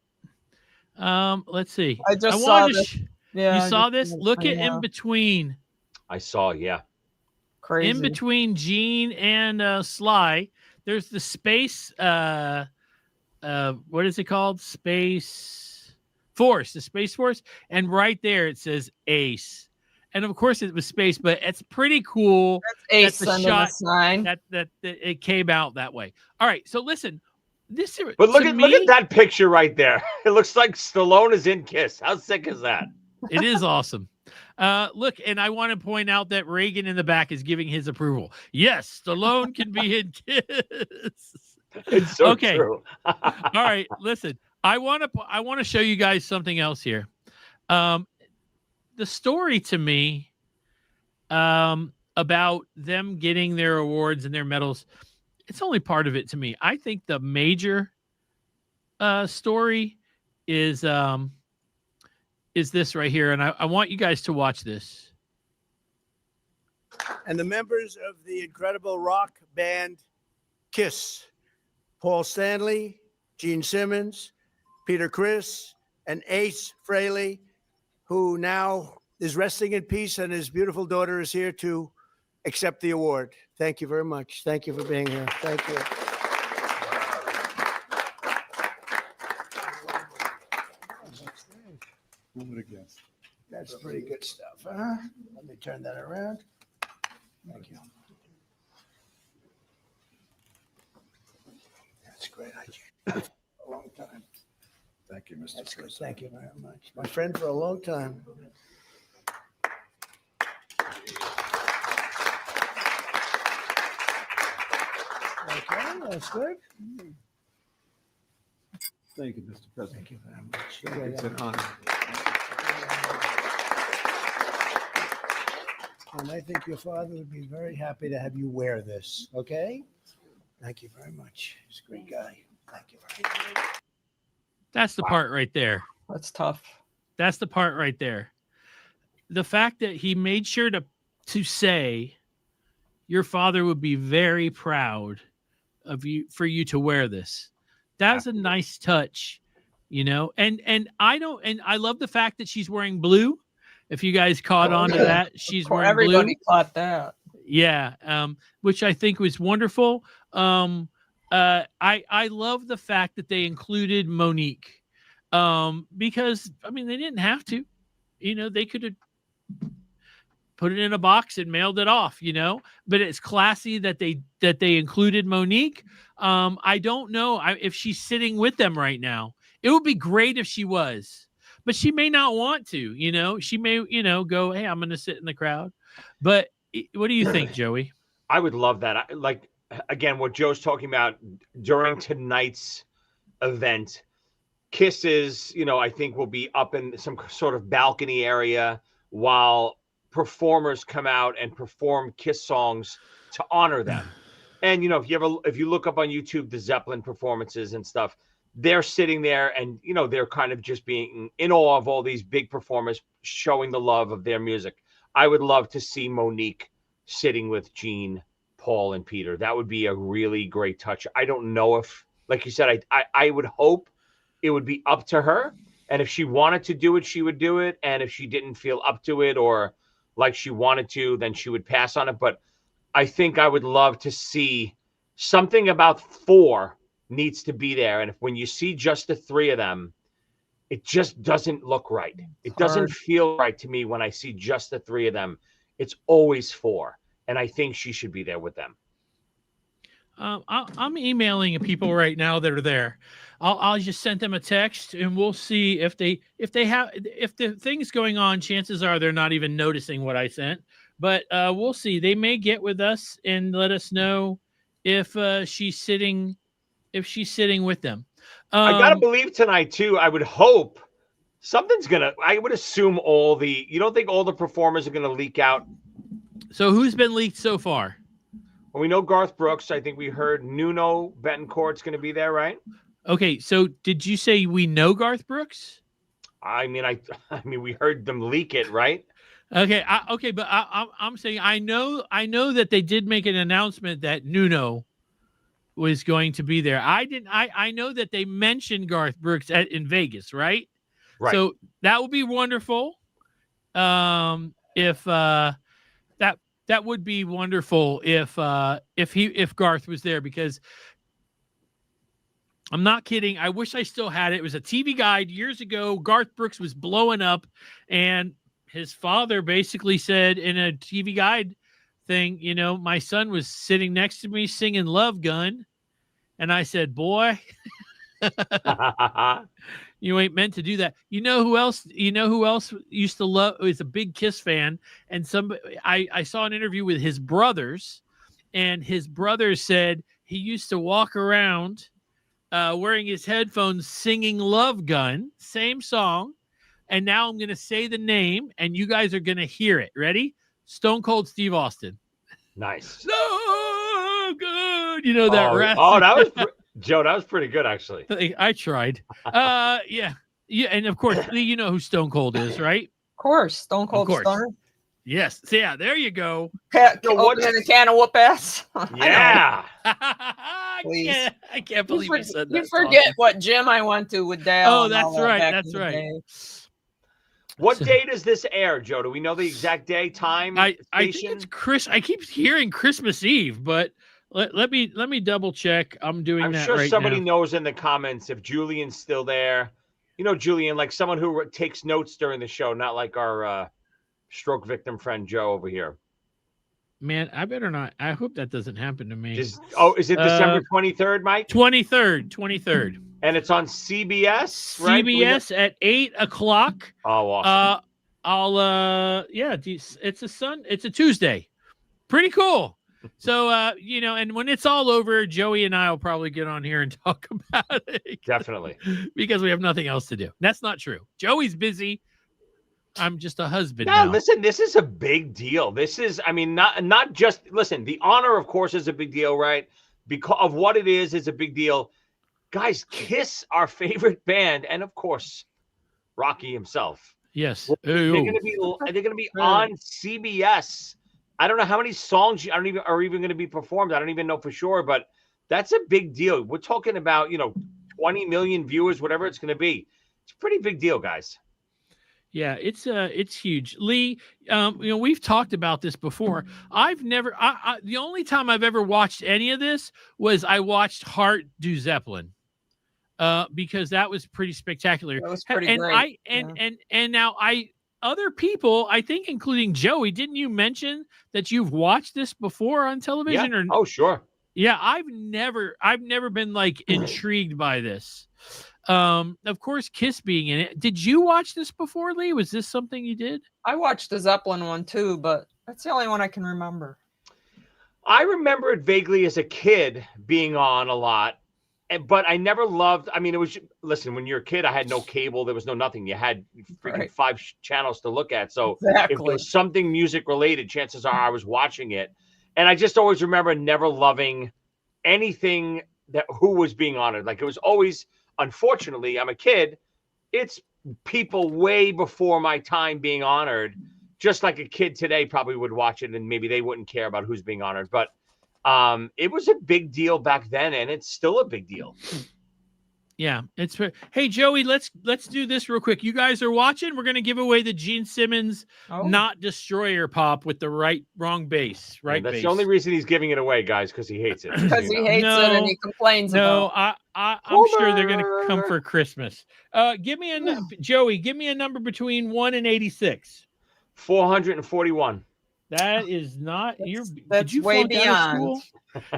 Let's see. I just saw this. You saw this? Look at in between. I saw, yeah. Crazy. In between Gene and Sly, there's the space. What is it called? Space Force. The Space Force, and right there it says Ace. And of course it was space, but it's pretty cool. That's Ace the under the sign. That it came out that way. All right, so listen, But look at that picture right there. It looks like Stallone is in Kiss. How sick is that? It is awesome. Look, and I want to point out that Reagan in the back is giving his approval. Yes, Stallone can be in Kiss. It's so true. All right, listen. I want to show you guys something else here. The story to me about them getting their awards and their medals, it's only part of it to me. I think the major story is this right here, and I want you guys to watch this. And the members of the incredible rock band Kiss, Paul Stanley, Gene Simmons, Peter Criss, and Ace Frehley, who now is resting in peace, and his beautiful daughter is here to accept the award. Thank you very much. Thank you for being here. Thank you. That's pretty good stuff, huh? Let me turn that around. Thank you. That's great. A long time. Thank you, Mr. That's good. President. Thank you very much. My friend for a long time. Okay, that's good. Thank you, Mr. President. Thank you very much. It's an honor. And I think your father would be very happy to have you wear this, okay? Thank you very much. He's a great guy. Thank you very much. That's the part right there. That's tough. That's the part right there. The fact that he made sure to to say your father would be very proud of you for you to wear this. That's a nice touch, you know. And I love the fact that she's wearing blue. If you guys caught on to that, she's wearing Everybody blue. caught that. Yeah, which I think was wonderful. I love the fact that they included Monique, because I mean they didn't have to, you know, they could have put it in a box and mailed it off, you know. But it's classy that they included Monique. I don't know if she's sitting with them right now. It would be great if she was, but she may not want to, you know. She may, you know, go, hey, I'm going to sit in the crowd. But what do you think, Joey? I would love that. Like, again, what Joe's talking about during tonight's event, Kisses, you know, I think will be up in some sort of balcony area while performers come out and perform Kiss songs to honor them. And, you know, if you look up on YouTube, the Zeppelin performances and stuff, they're sitting there and, you know, they're kind of just being in awe of all these big performers showing the love of their music. I would love to see Monique sitting with Gene, Paul, and Peter. That would be a really great touch. I don't know if, like you said, I would hope it would be up to her. And if she wanted to do it, she would do it. And if she didn't feel up to it or like she wanted to, then she would pass on it. But I think I would love to see something about 4 needs to be there. And when you see just the 3 of them, it just doesn't look right. It doesn't feel right to me when I see just the 3 of them. It's always 4. And I think she should be there with them. I'm emailing people right now that are there. I'll just send them a text and we'll see if the things going on, chances are they're not even noticing what I sent, but we'll see. They may get with us and let us know if she's sitting with them. I got to believe tonight too. I would hope I would assume you don't think all the performers are going to leak out? So who's been leaked so far? Well, we know Garth Brooks. I think we heard Nuno Betancourt's going to be there, right? Okay, so did you say we know Garth Brooks? I mean, we heard them leak it, right? Okay, but I'm saying I know that they did make an announcement that Nuno was going to be there. I know that they mentioned Garth Brooks in Vegas, right? Right. So that would be wonderful. If that would be wonderful if Garth was there, because I'm not kidding. I wish I still had it. It was a TV guide years ago. Garth Brooks was blowing up, and his father basically said in a TV guide thing, you know, my son was sitting next to me singing Love Gun. And I said, boy, you ain't meant to do that. You know who else used to love, is a big Kiss fan. And I saw an interview with his brothers, and his brothers said he used to walk around wearing his headphones, singing Love Gun, same song. And now I'm going to say the name and you guys are going to hear it. Ready? Stone Cold Steve Austin. Nice. So good. You know that that was Joe, that was pretty good actually. I tried. Yeah. And of course, you know who Stone Cold is, right? Of course, Stone Cold Stunner. Yes. So yeah, there you go. Opening a can of whoop ass. Yeah. I can't believe you said that. You forget what gym I went to with Dale. Oh, that's right. That's right. What day does this air, Joe? Do we know the exact day, time, I think it's Chris. I keep hearing Christmas Eve, but let me double check. I'm that right now. I'm sure somebody knows in the comments if Julian's still there. You know, Julian, like someone who takes notes during the show, not like our stroke victim friend Joe over here. Man, I better not. I hope that doesn't happen to me. Is it December 23rd, Mike? 23rd. And it's on CBS, right? CBS at 8:00. Oh, awesome. It's a Tuesday. Pretty cool. So, you know, and when it's all over, Joey and I will probably get on here and talk about it. Definitely. Because we have nothing else to do. That's not true. Joey's busy. I'm just a husband now. Listen, this is a big deal. This is, I mean, not just, listen, the honor, of course, is a big deal, right? Because of what it is a big deal. Guys, Kiss, our favorite band, and of course, Rocky himself. Yes. They're going to be on CBS I don't know how many songs I don't even are even going to be performed. I don't even know for sure, but that's a big deal. We're talking about 20 million viewers, whatever it's going to be. It's a pretty big deal, guys. Yeah, it's huge. Lee, we've talked about this before. I've never the only time I've ever watched any of this was I watched Heart do Zeppelin. Because that was pretty spectacular. That was pretty and great. And now other people, I think including Joey, didn't you mention that you've watched this before on television? Yeah. Or Oh, sure. yeah, I've never been like intrigued by this. Of course, Kiss being in it. Did you watch this before, Lee? Was this something you did? I watched the Zeppelin one too, but that's the only one I can remember. I remember it vaguely as a kid being on a lot, but I never loved. I mean, it was listen. When you're a kid, I had no cable. There was no nothing. You had freaking 5 channels to look at. So if there was something music related, chances are I was watching it. And I just always remember never loving anything who was being honored. Like it was always. Unfortunately, I'm a kid. It's people way before my time being honored. Just like a kid today probably would watch it and maybe they wouldn't care about who's being honored. But it was a big deal back then, and it's still a big deal. Yeah, it's. Hey, Joey, let's do this real quick. You guys are watching. We're gonna give away the Gene Simmons Not Destroyer pop with the wrong bass. Right, that's bass. the only reason he's giving it away, guys, because he hates it. Because he hates it and he complains about it. I'm sure they're gonna come for Christmas. Give me a Joey. Give me a number between 1 and 86. 441. That is not That's did you way flunk out of school?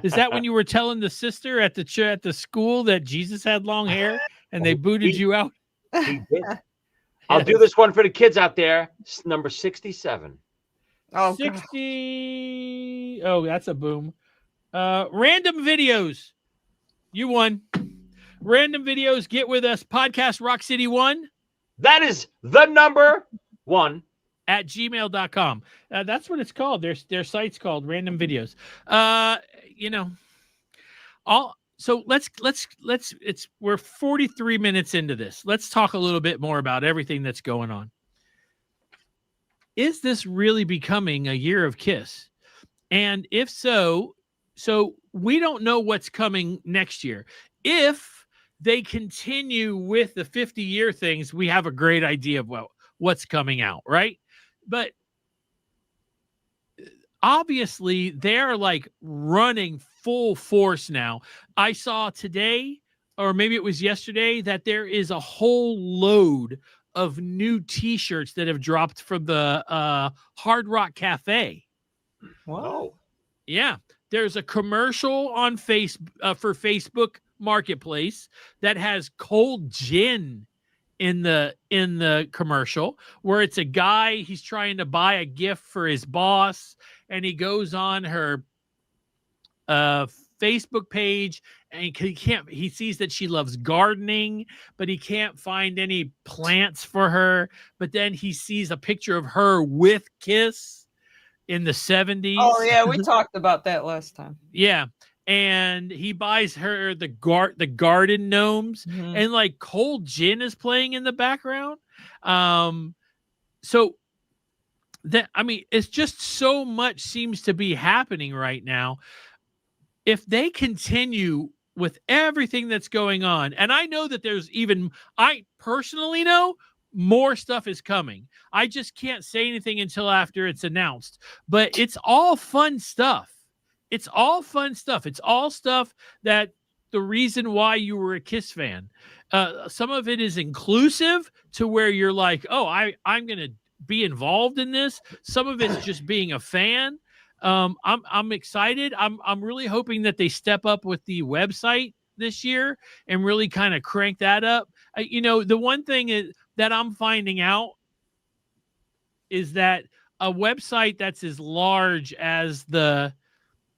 Is that when you were telling the sister at the school that Jesus had long hair and they booted you out? He did. I'll do this one for the kids out there. Number 67. Oh, 60. Oh, that's a boom. Random videos. You won. Random videos. Get with us. Podcast Rock City 1. That is the number 1. At gmail.com. That's what it's called. Their site's called Random Videos. So we're 43 minutes into this. Let's talk a little bit more about everything that's going on. Is this really becoming a year of Kiss? And if so we don't know what's coming next year. If they continue with the 50-year things, we have a great idea of what's coming out, right? But obviously they're like running full force now. I saw today, or maybe it was yesterday, that there is a whole load of new t-shirts that have dropped from the Hard Rock Cafe. Wow. Yeah. There's a commercial on for Facebook Marketplace that has cold gin in the commercial, where it's a guy, he's trying to buy a gift for his boss, and he goes on her Facebook page, and he sees that she loves gardening, but he can't find any plants for her. But then he sees a picture of her with Kiss in the 70s. Oh yeah, we talked about that last time. Yeah. And he buys her the garden gnomes, and like cold gin is playing in the background. So that, I mean, it's just so much seems to be happening right now. If they continue with everything that's going on, and I know that I personally know more stuff is coming. I just can't say anything until after it's announced, but it's all fun stuff. It's all fun stuff. It's all stuff that the reason why you were a Kiss fan. Some of it is inclusive to where you're like, oh, I'm going to be involved in this. Some of it's just being a fan. I'm excited. I'm really hoping that they step up with the website this year and really kind of crank that up. The one thing that I'm finding out is that a website that's as large as the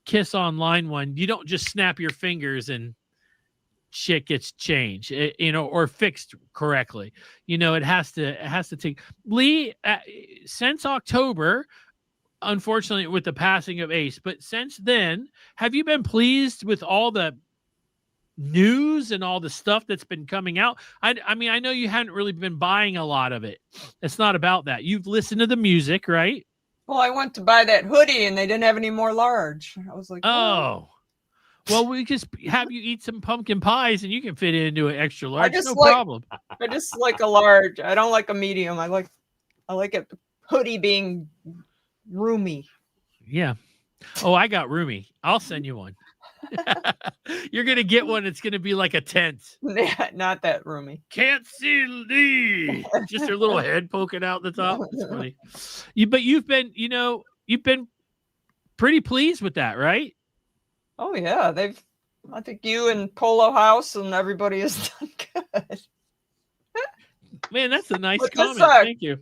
Kiss Online one, you don't just snap your fingers and shit gets changed, or fixed correctly. It has to take. Lee, since October, unfortunately with the passing of Ace, but since then, have you been pleased with all the news and all the stuff that's been coming out? I mean, I know you hadn't really been buying a lot of it. It's not about that. You've listened to the music, right? Well, I went to buy that hoodie and they didn't have any more large. I was like, Oh, well, we just have you eat some pumpkin pies and you can fit it into an extra large. just No like- problem. I just like a large. I don't like a medium. I like it hoodie being roomy. Yeah. Oh, I got roomy. I'll send you one. You're gonna get one. It's gonna be like a tent. Not that roomy. Can't see Lee. Just her little head poking out the top. It's funny. But you've been pretty pleased with that, right? Oh yeah, I think you and Polo House and everybody has done good. Man, that's a nice But this, comment. Thank you.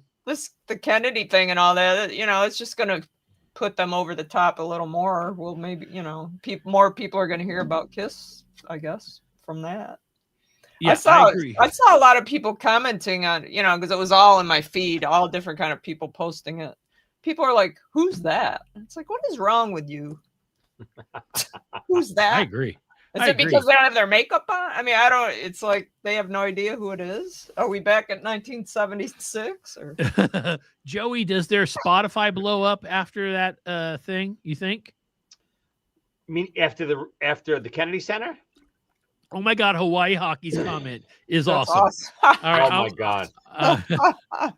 The Kennedy thing and all that, it's just gonna put them over the top a little more. Well, maybe more people are gonna hear about Kiss, I guess, from that. Yeah, I agree. saw a lot of people commenting on, because it was all in my feed, all different kind of people posting it. People are like, "Who's that?" It's like, what is wrong with you? Who's that? I agree. Is I it because they don't have their makeup on? I mean, I don't. It's like they have no idea who it is. Are we back at 1976? Or Joey, does their Spotify blow up after that thing? You think? I mean, after the Kennedy Center? Oh my God, Hawaii Hockey's comment is That's awesome. All right, Oh my God.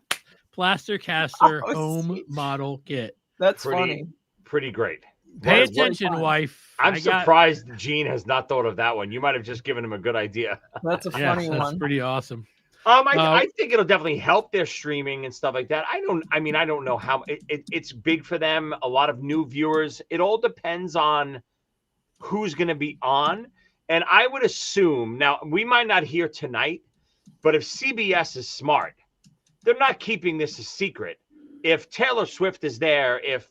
Plaster caster Oh, home sweet. model kit. That's Pretty- funny. Pretty great. Pay What- attention, fun. wife. I'm I got- surprised Gene has not thought of that one. You might have just given him a good idea. That's a Yeah, funny that's one. pretty awesome. I think it'll definitely help their streaming and stuff like that. I don't know how it's big for them. A lot of new viewers. It all depends on who's going to be on. And I would assume, now we might not hear tonight, but if CBS is smart, they're not keeping this a secret. If Taylor Swift is there, if,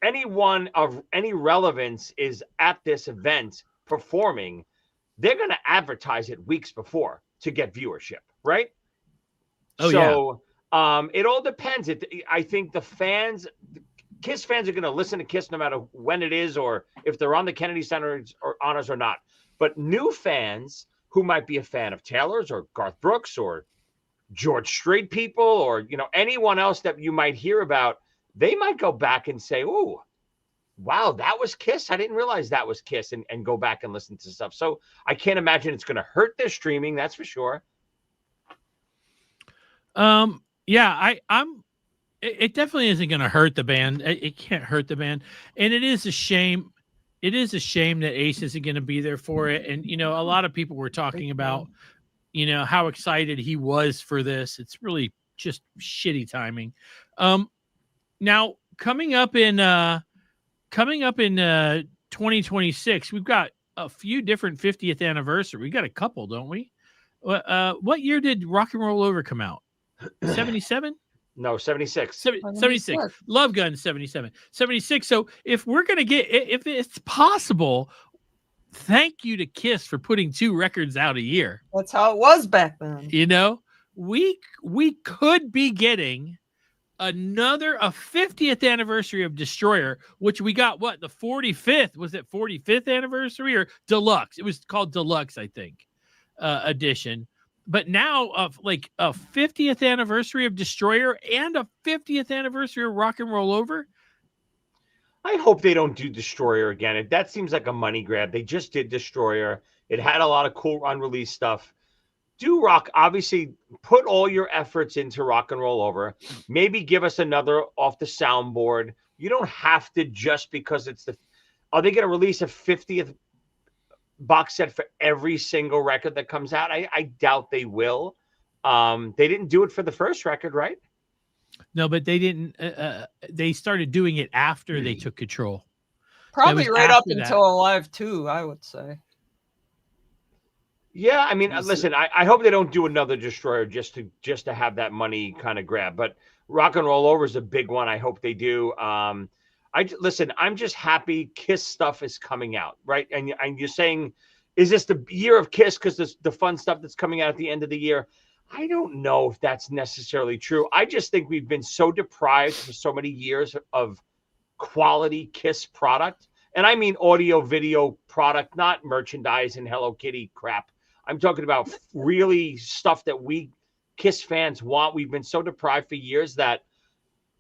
anyone of any relevance is at this event performing, they're going to advertise it weeks before to get viewership, right? Oh, it all depends. I think the Kiss fans are going to listen to Kiss no matter when it is, or if they're on the Kennedy Center or honors or not. But new fans who might be a fan of Taylor's or Garth Brooks or George Strait people or, anyone else that you might hear about, they might go back and say, "Oh, wow, that was Kiss. I didn't realize that was Kiss," and go back and listen to stuff. So I can't imagine it's going to hurt their streaming. That's for sure. Yeah, it definitely isn't going to hurt the band. It can't hurt the band. And it is a shame. It is a shame that Ace isn't going to be there for it. And, a lot of people were talking about, how excited he was for this. It's really just shitty timing. Now coming up in 2026, we've got a few different 50th anniversary. We got a couple, don't we? What year did Rock and Roll Over come out? 77? No, 76. 76. Love Gun 77. 76. So if we're going to if it's possible, thank you to Kiss for putting 2 records out a year. That's how it was back then. We could be getting a 50th anniversary of Destroyer, which we got the 45th, was it 45th anniversary or deluxe? It was called deluxe, I think, edition. But now of like a 50th anniversary of Destroyer and a 50th anniversary of Rock and Roll Over. I hope they don't do Destroyer again. That seems like a money grab. They just did Destroyer. It had a lot of cool unreleased stuff. Do obviously put all your efforts into Rock and Roll Over. Maybe give us another off the soundboard. You don't have to just because are they going to release a 50th box set for every single record that comes out? I doubt they will. They didn't do it for the first record, right? No, but they didn't. They started doing it after they took control. Probably was right up after that. until Alive 2, I would say. Yeah, I mean, listen, I hope they don't do another Destroyer just to have that money kind of grab. But Rock and Roll Over is a big one. I hope they do. Listen, I'm just happy Kiss stuff is coming out, right? And you're saying, is this the year of Kiss because the fun stuff that's coming out at the end of the year? I don't know if that's necessarily true. I just think we've been so deprived for so many years of quality Kiss product. And I mean audio, video product, not merchandise and Hello Kitty crap. I'm talking about really stuff that we Kiss fans want. We've been so deprived for years that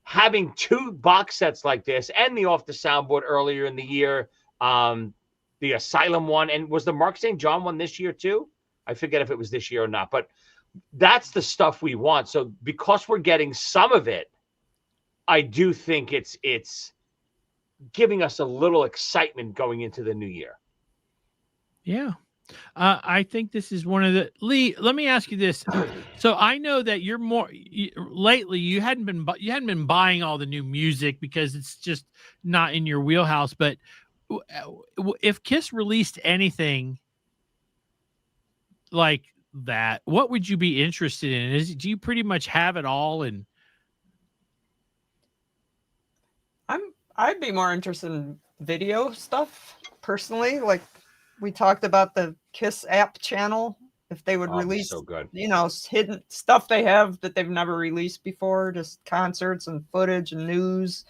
having 2 box sets like this and the Off the Soundboard earlier in the year, the Asylum one, and was the Mark St. John one this year too? I forget if it was this year or not, but that's the stuff we want. So because we're getting some of it, I do think it's giving us a little excitement going into the new year. Yeah. I think this is one of the Lee. Let me ask you this. So I know that you're lately. You hadn't been buying all the new music because it's just not in your wheelhouse. But if Kiss released anything like that, what would you be interested in? Do you pretty much have it all? And I'd be more interested in video stuff personally. Like we talked about the Kiss app channel. If they would release, so good. Hidden stuff they have that they've never released before, just concerts and footage and news,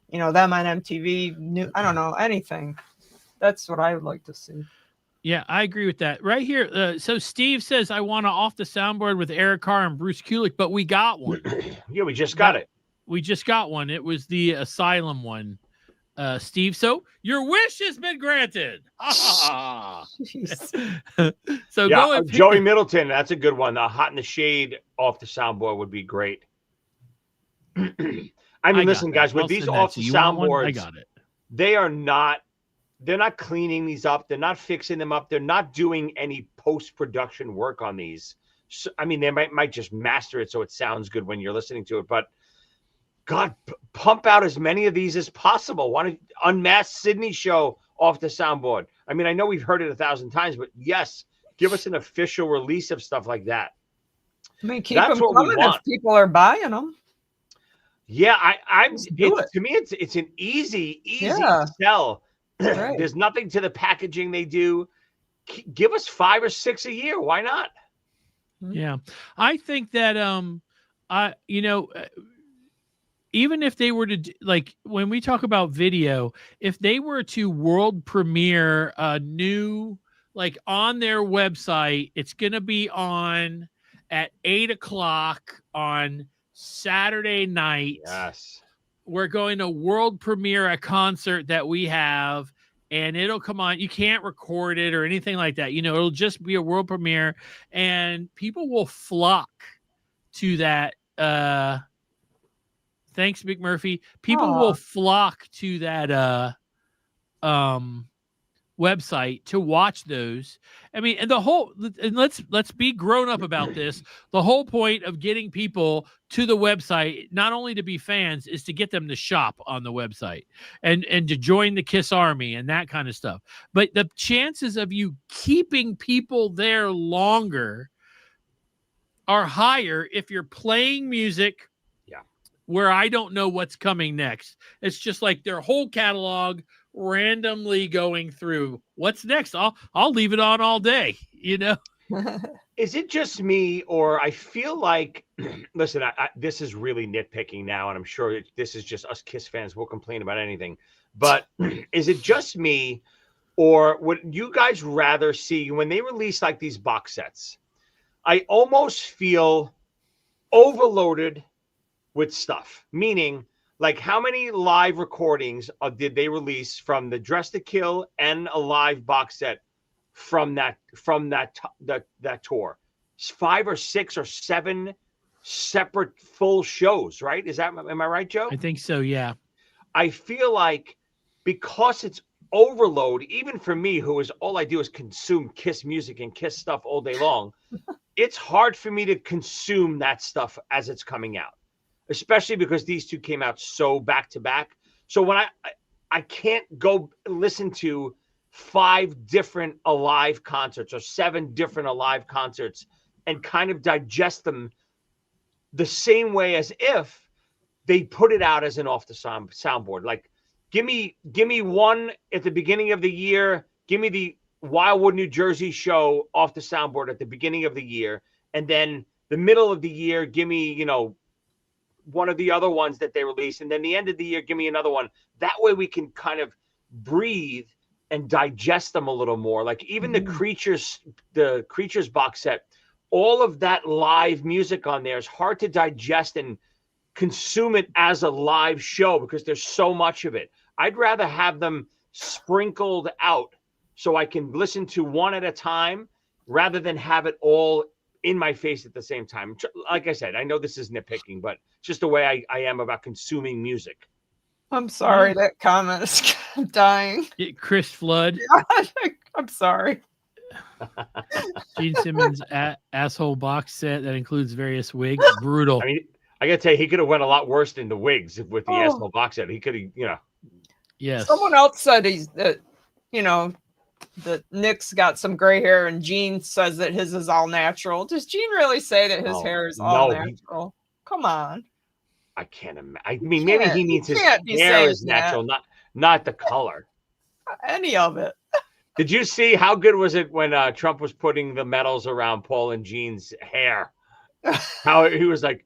them on MTV, I don't know, anything. That's what I would like to see. Yeah, I agree with that. Right here. So Steve says, I want to Off the Soundboard with Eric Carr and Bruce Kulick, but we got one. Yeah, we just got it. We just got one. It was the Asylum one, Steve. So your wish has been granted. So yeah, go and Joey Middleton. That's a good one. Hot in the Shade Off the Soundboard would be great. I mean, listen, guys, with these Off the Soundboards, I got it. They're not cleaning these up. They're not fixing them up. They're not doing any post-production work on these. So, I mean, they might just master it so it sounds good when you're listening to it. But God, pump out as many of these as possible. Want to Unmasked Sydney show Off the Soundboard? I mean, I know we've heard it 1,000 times, but yes, give us an official release of stuff like that. I mean, keep them coming if people are buying them. Yeah, to me, it's an easy sell. Right. There's nothing to the packaging they do. Give us 5 or 6 a year. Why not? Yeah, I think that even if they were to, like, when we talk about video, if they were to world premiere a new, like, on their website, it's going to be on at 8:00 on Saturday night. Yes. We're going to world premiere a concert that we have, and it'll come on. You can't record it or anything like that. It'll just be a world premiere, and people will flock to that. Thanks, McMurphy. People will flock to that website to watch those. I mean, and let's be grown up about this. The whole point of getting people to the website, not only to be fans, is to get them to shop on the website and to join the Kiss Army and that kind of stuff. But the chances of you keeping people there longer are higher if you're playing music where I don't know what's coming next. It's just like their whole catalog randomly going through what's next. I'll leave it on all day, Is it just me, or I feel like, listen, this is really nitpicking now, and I'm sure this is just us Kiss fans. We'll complain about anything, but is it just me, or would you guys rather see when they release like these box sets? I almost feel overloaded with stuff, meaning, like, how many live recordings did they release from the Dress to Kill and a live box set from that tour? 5 or 6 or 7 separate full shows, right? Am I right, Joe? I think so, yeah. I feel like because it's overload, even for me, all I do is consume Kiss music and Kiss stuff all day long, it's hard for me to consume that stuff as it's coming out. Especially because these two came out so back to back. So when I can't go listen to 5 different Alive concerts or 7 different Alive concerts and kind of digest them the same way as if they put it out as an Off the Soundboard. Like, give me one at the beginning of the year. Give me the Wildwood, New Jersey show Off the Soundboard at the beginning of the year. And then the middle of the year, give me, one of the other ones that they released, and then the end of the year, give me another one. That way we can kind of breathe and digest them a little more. Like even the Creatures box set, all of that live music on there is hard to digest and consume it as a live show because there's so much of it. I'd rather have them sprinkled out so I can listen to one at a time rather than have it all in my face at the same time. Like I said, I know this is nitpicking, but it's just the way I am about consuming music. I'm sorry, that comment is dying. Chris Flood, I'm sorry. Gene Simmons asshole box set that includes various wigs. Brutal. I mean, I gotta tell you, he could have went a lot worse than the wigs with the asshole box set. He could have, Yes. Someone else said that Nick's got some gray hair, and Gene says that his is all natural. Does Gene really say that his hair is all natural? Come on. I can't imagine. I mean, maybe he means his hair is natural, not the color. Any of it. Did you see how good was it when Trump was putting the medals around Paul and Gene's hair? How he was like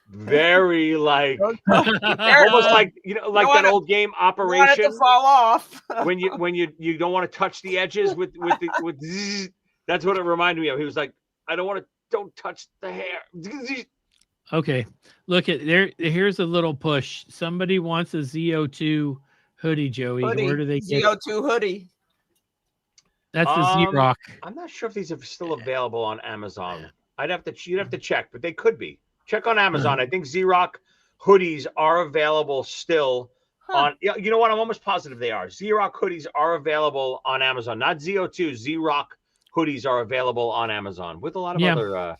very like almost like that old game Operation. Want it to fall off. when you don't want to touch the edges with zzz, that's what it reminded me of. He was like, don't touch the hair. Okay, look at there. Here's a little push. Somebody wants a ZO2 hoodie, Joey. Where do they get ZO2 hoodie? That's the Z-Rock. I'm not sure if these are still available on Amazon. You'd have to check, but they could be. Check on Amazon. I think Z-Rock hoodies are available still on. You know what? I'm almost positive they are. Z-Rock hoodies are available on Amazon. Not ZO2. Z-Rock hoodies are available on Amazon with a lot of other.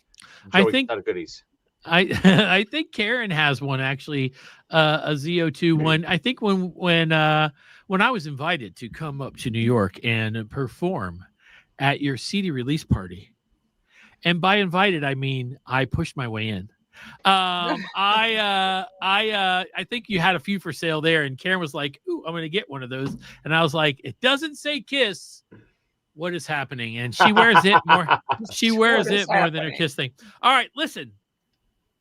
I think goodies. I think Karen has one actually, a ZO2 one. I think when I was invited to come up to New York and perform at your CD release party, and by invited I mean I pushed my way in. I think you had a few for sale there, and Karen was like, "Ooh, I'm going to get one of those," and I was like, "It doesn't say Kiss. What is happening?" And she wears it more. She wears it more than her Kiss thing. All right, listen.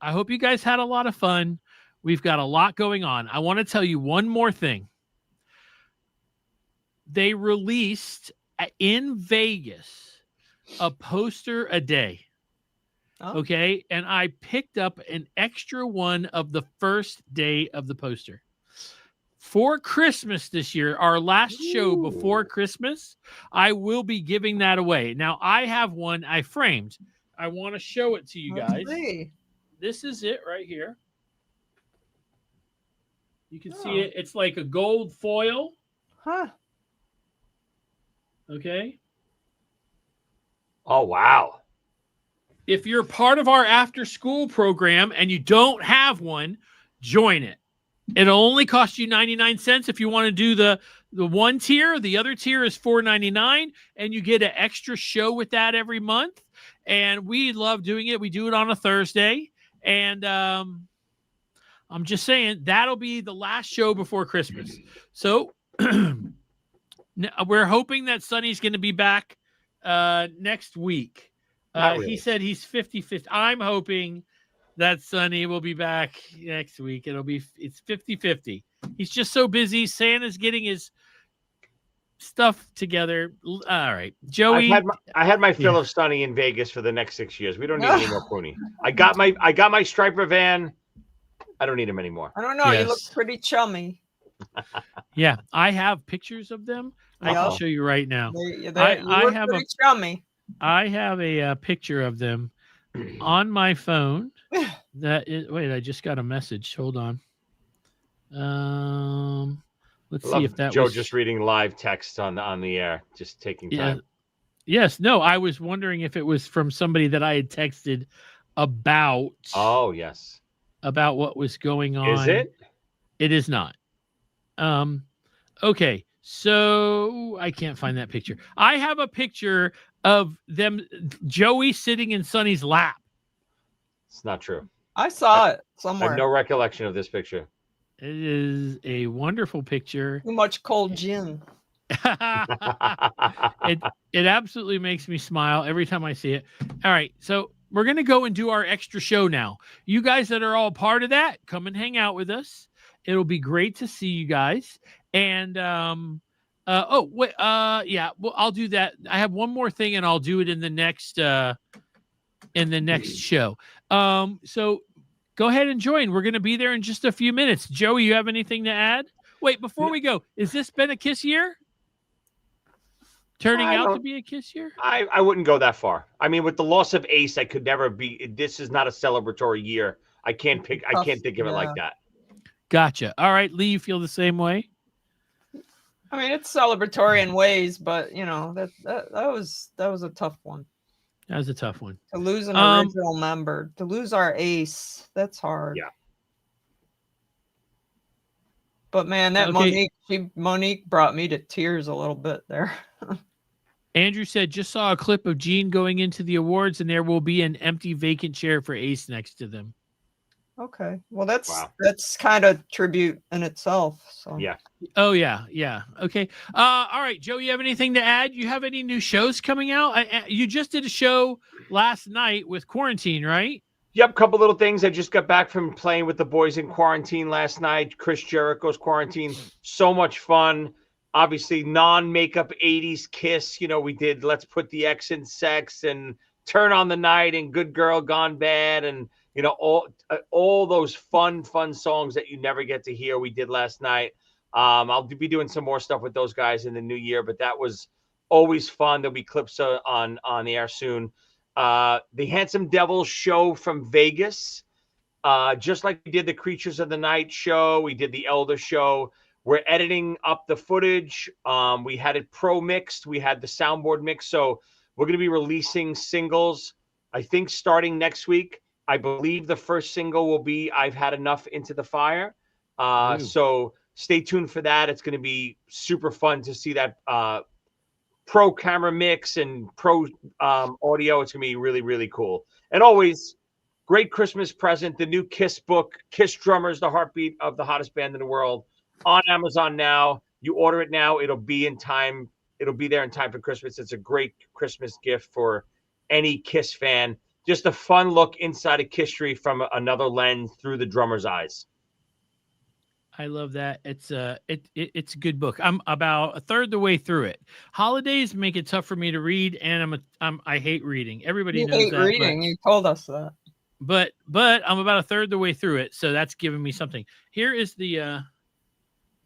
I hope you guys had a lot of fun. We've got a lot going on. I want to tell you one more thing. They released in Vegas a poster a day. Okay. And I picked up an extra one of the first day of the poster. For Christmas this year, our last show before Christmas, I will be giving that away. Now, I have one I framed. I want to show it to you guys. This is it right here. You can see it. It's like a gold foil. Okay. Oh, wow. If you're part of our after school program and you don't have one, join it. It'll only cost you 99 cents if you want to do the one tier. The other tier is $4.99, and you get an extra show with that every month. And we love doing it. We do it on a Thursday. And I'm just saying that'll be the last show before Christmas. So we're hoping that Sonny's going to be back next week. Really. He said he's 50-50. I'm hoping that Sonny will be back next week. It's 50-50. He's just so busy. Santa's getting his stuff together. All right, Joey. I had my fill of Sonny in Vegas for the next 6 years. We don't need any more Pony. I got my striper van. I don't need him anymore. I don't know. You look pretty chummy. Yeah, I have pictures of them. I can show you right now. I have pretty chummy. I have a picture of them on my phone. Wait, I just got a message. Hold on. Let's see if that Joe was just reading live text on the air, just taking time. Yes. No, I was wondering if it was from somebody that I had texted about. Oh, yes. About what was going on. Is it? It is not. Okay. So I can't find that picture. I have a picture of them, Joey sitting in Sonny's lap. It's not true. I saw it I somewhere. have no recollection of this picture. It is a wonderful picture. Too much cold gin. It absolutely makes me smile every time I see it. All right, so we're going to go and do our extra show now. You guys that are all part of that, come and hang out with us. It'll be great to see you guys. And well, I'll do that. I have one more thing, and I'll do it in the next show. So go ahead and join. We're going to be there in just a few minutes. Joey, you have anything to add? Wait, before we go, is this been a Kiss year? Turning out to be a Kiss year? I wouldn't go that far. I mean, with the loss of Ace, I could never be. This is not a celebratory year. I can't think of it like that. Gotcha. All right, Lee, you feel the same way? I mean, it's celebratory in ways, but you know that was a tough one. That was a tough one. To lose an original member, to lose our ace, that's hard. Yeah. But man, that Monique brought me to tears a little bit there. Andrew said, just saw a clip of Gene going into the awards, and there will be an empty vacant chair for Ace next to them. Okay. Well, that's kind of tribute in itself. So yeah. Oh, yeah. Yeah. Okay. All right, Joe, you have anything to add? You have any new shows coming out? You just did a show last night with Quarantine, right? Yep, couple little things. I just got back from playing with the boys in Quarantine last night. Chris Jericho's Quarantine. So much fun. Obviously, non-makeup 80s Kiss. You know, we did Let's Put the X in Sex and Turn on the Night and Good Girl Gone Bad and, you know, all those fun songs that you never get to hear we did last night. I'll be doing some more stuff with those guys in the new year, but that was always fun. There'll be clips on the air soon. The Handsome Devils show from Vegas. Just like we did the Creatures of the Night show, we did the Elder show. We're editing up the footage. We had it pro mixed. We had the soundboard mixed. So we're going to be releasing singles, I think, starting next week. I believe the first single will be I've Had Enough Into the Fire. So stay tuned for that. It's going to be super fun to see that pro camera mix and pro audio. It's going to be really, really cool. And always great Christmas present. The new Kiss book, Kiss Drummers, the Heartbeat of the Hottest Band in the World, on Amazon now. You order it now. It'll be in time. It'll be there in time for Christmas. It's a great Christmas gift for any Kiss fan. Just a fun look inside of Kissery from another lens through the drummer's eyes. I love that. It's a good book. I'm about a third the way through it. Holidays make it tough for me to read, and I hate reading. Everybody knows that. Reading. You told us that. But I'm about a third the way through it, so that's giving me something. Here is the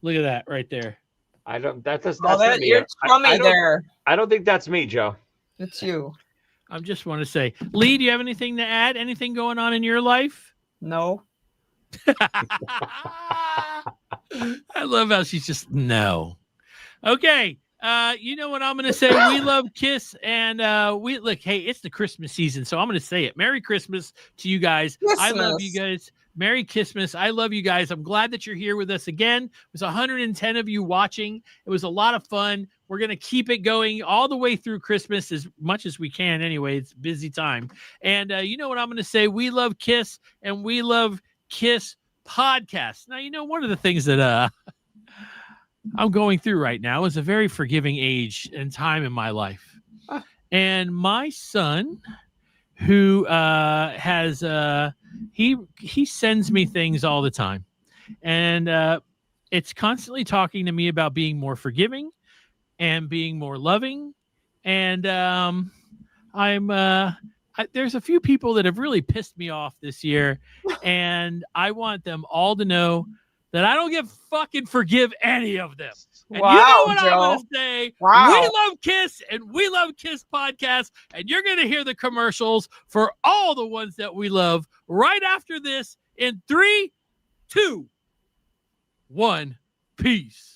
look at that right there. That's not me. You're crummy there. I don't think that's me, Joe. It's you. I just want to say, Lee, do you have anything to add? Anything going on in your life? No. I love how she's just no. Okay. You know what I'm going to say? We love Kiss, and we look. Hey, it's the Christmas season, so I'm going to say it. Merry Christmas to you guys. Christmas. I love you guys. Merry Christmas. I love you guys. I'm glad that you're here with us again. It was 110 of you watching. It was a lot of fun. We're going to keep it going all the way through Christmas as much as we can. Anyway, it's a busy time. And you know what I'm going to say? We love Kiss, and we love Kiss podcasts. Now, you know, one of the things that I'm going through right now is a very forgiving age and time in my life. And my son, who has he sends me things all the time, and it's constantly talking to me about being more forgiving and being more loving. And there's a few people that have really pissed me off this year, and I want them all to know that I don't fucking forgive any of them. And wow, you know what Joe. I'm going to say? Wow. We love Kiss, and we love Kiss podcasts, and you're going to hear the commercials for all the ones that we love right after this in 3, 2, 1. Peace.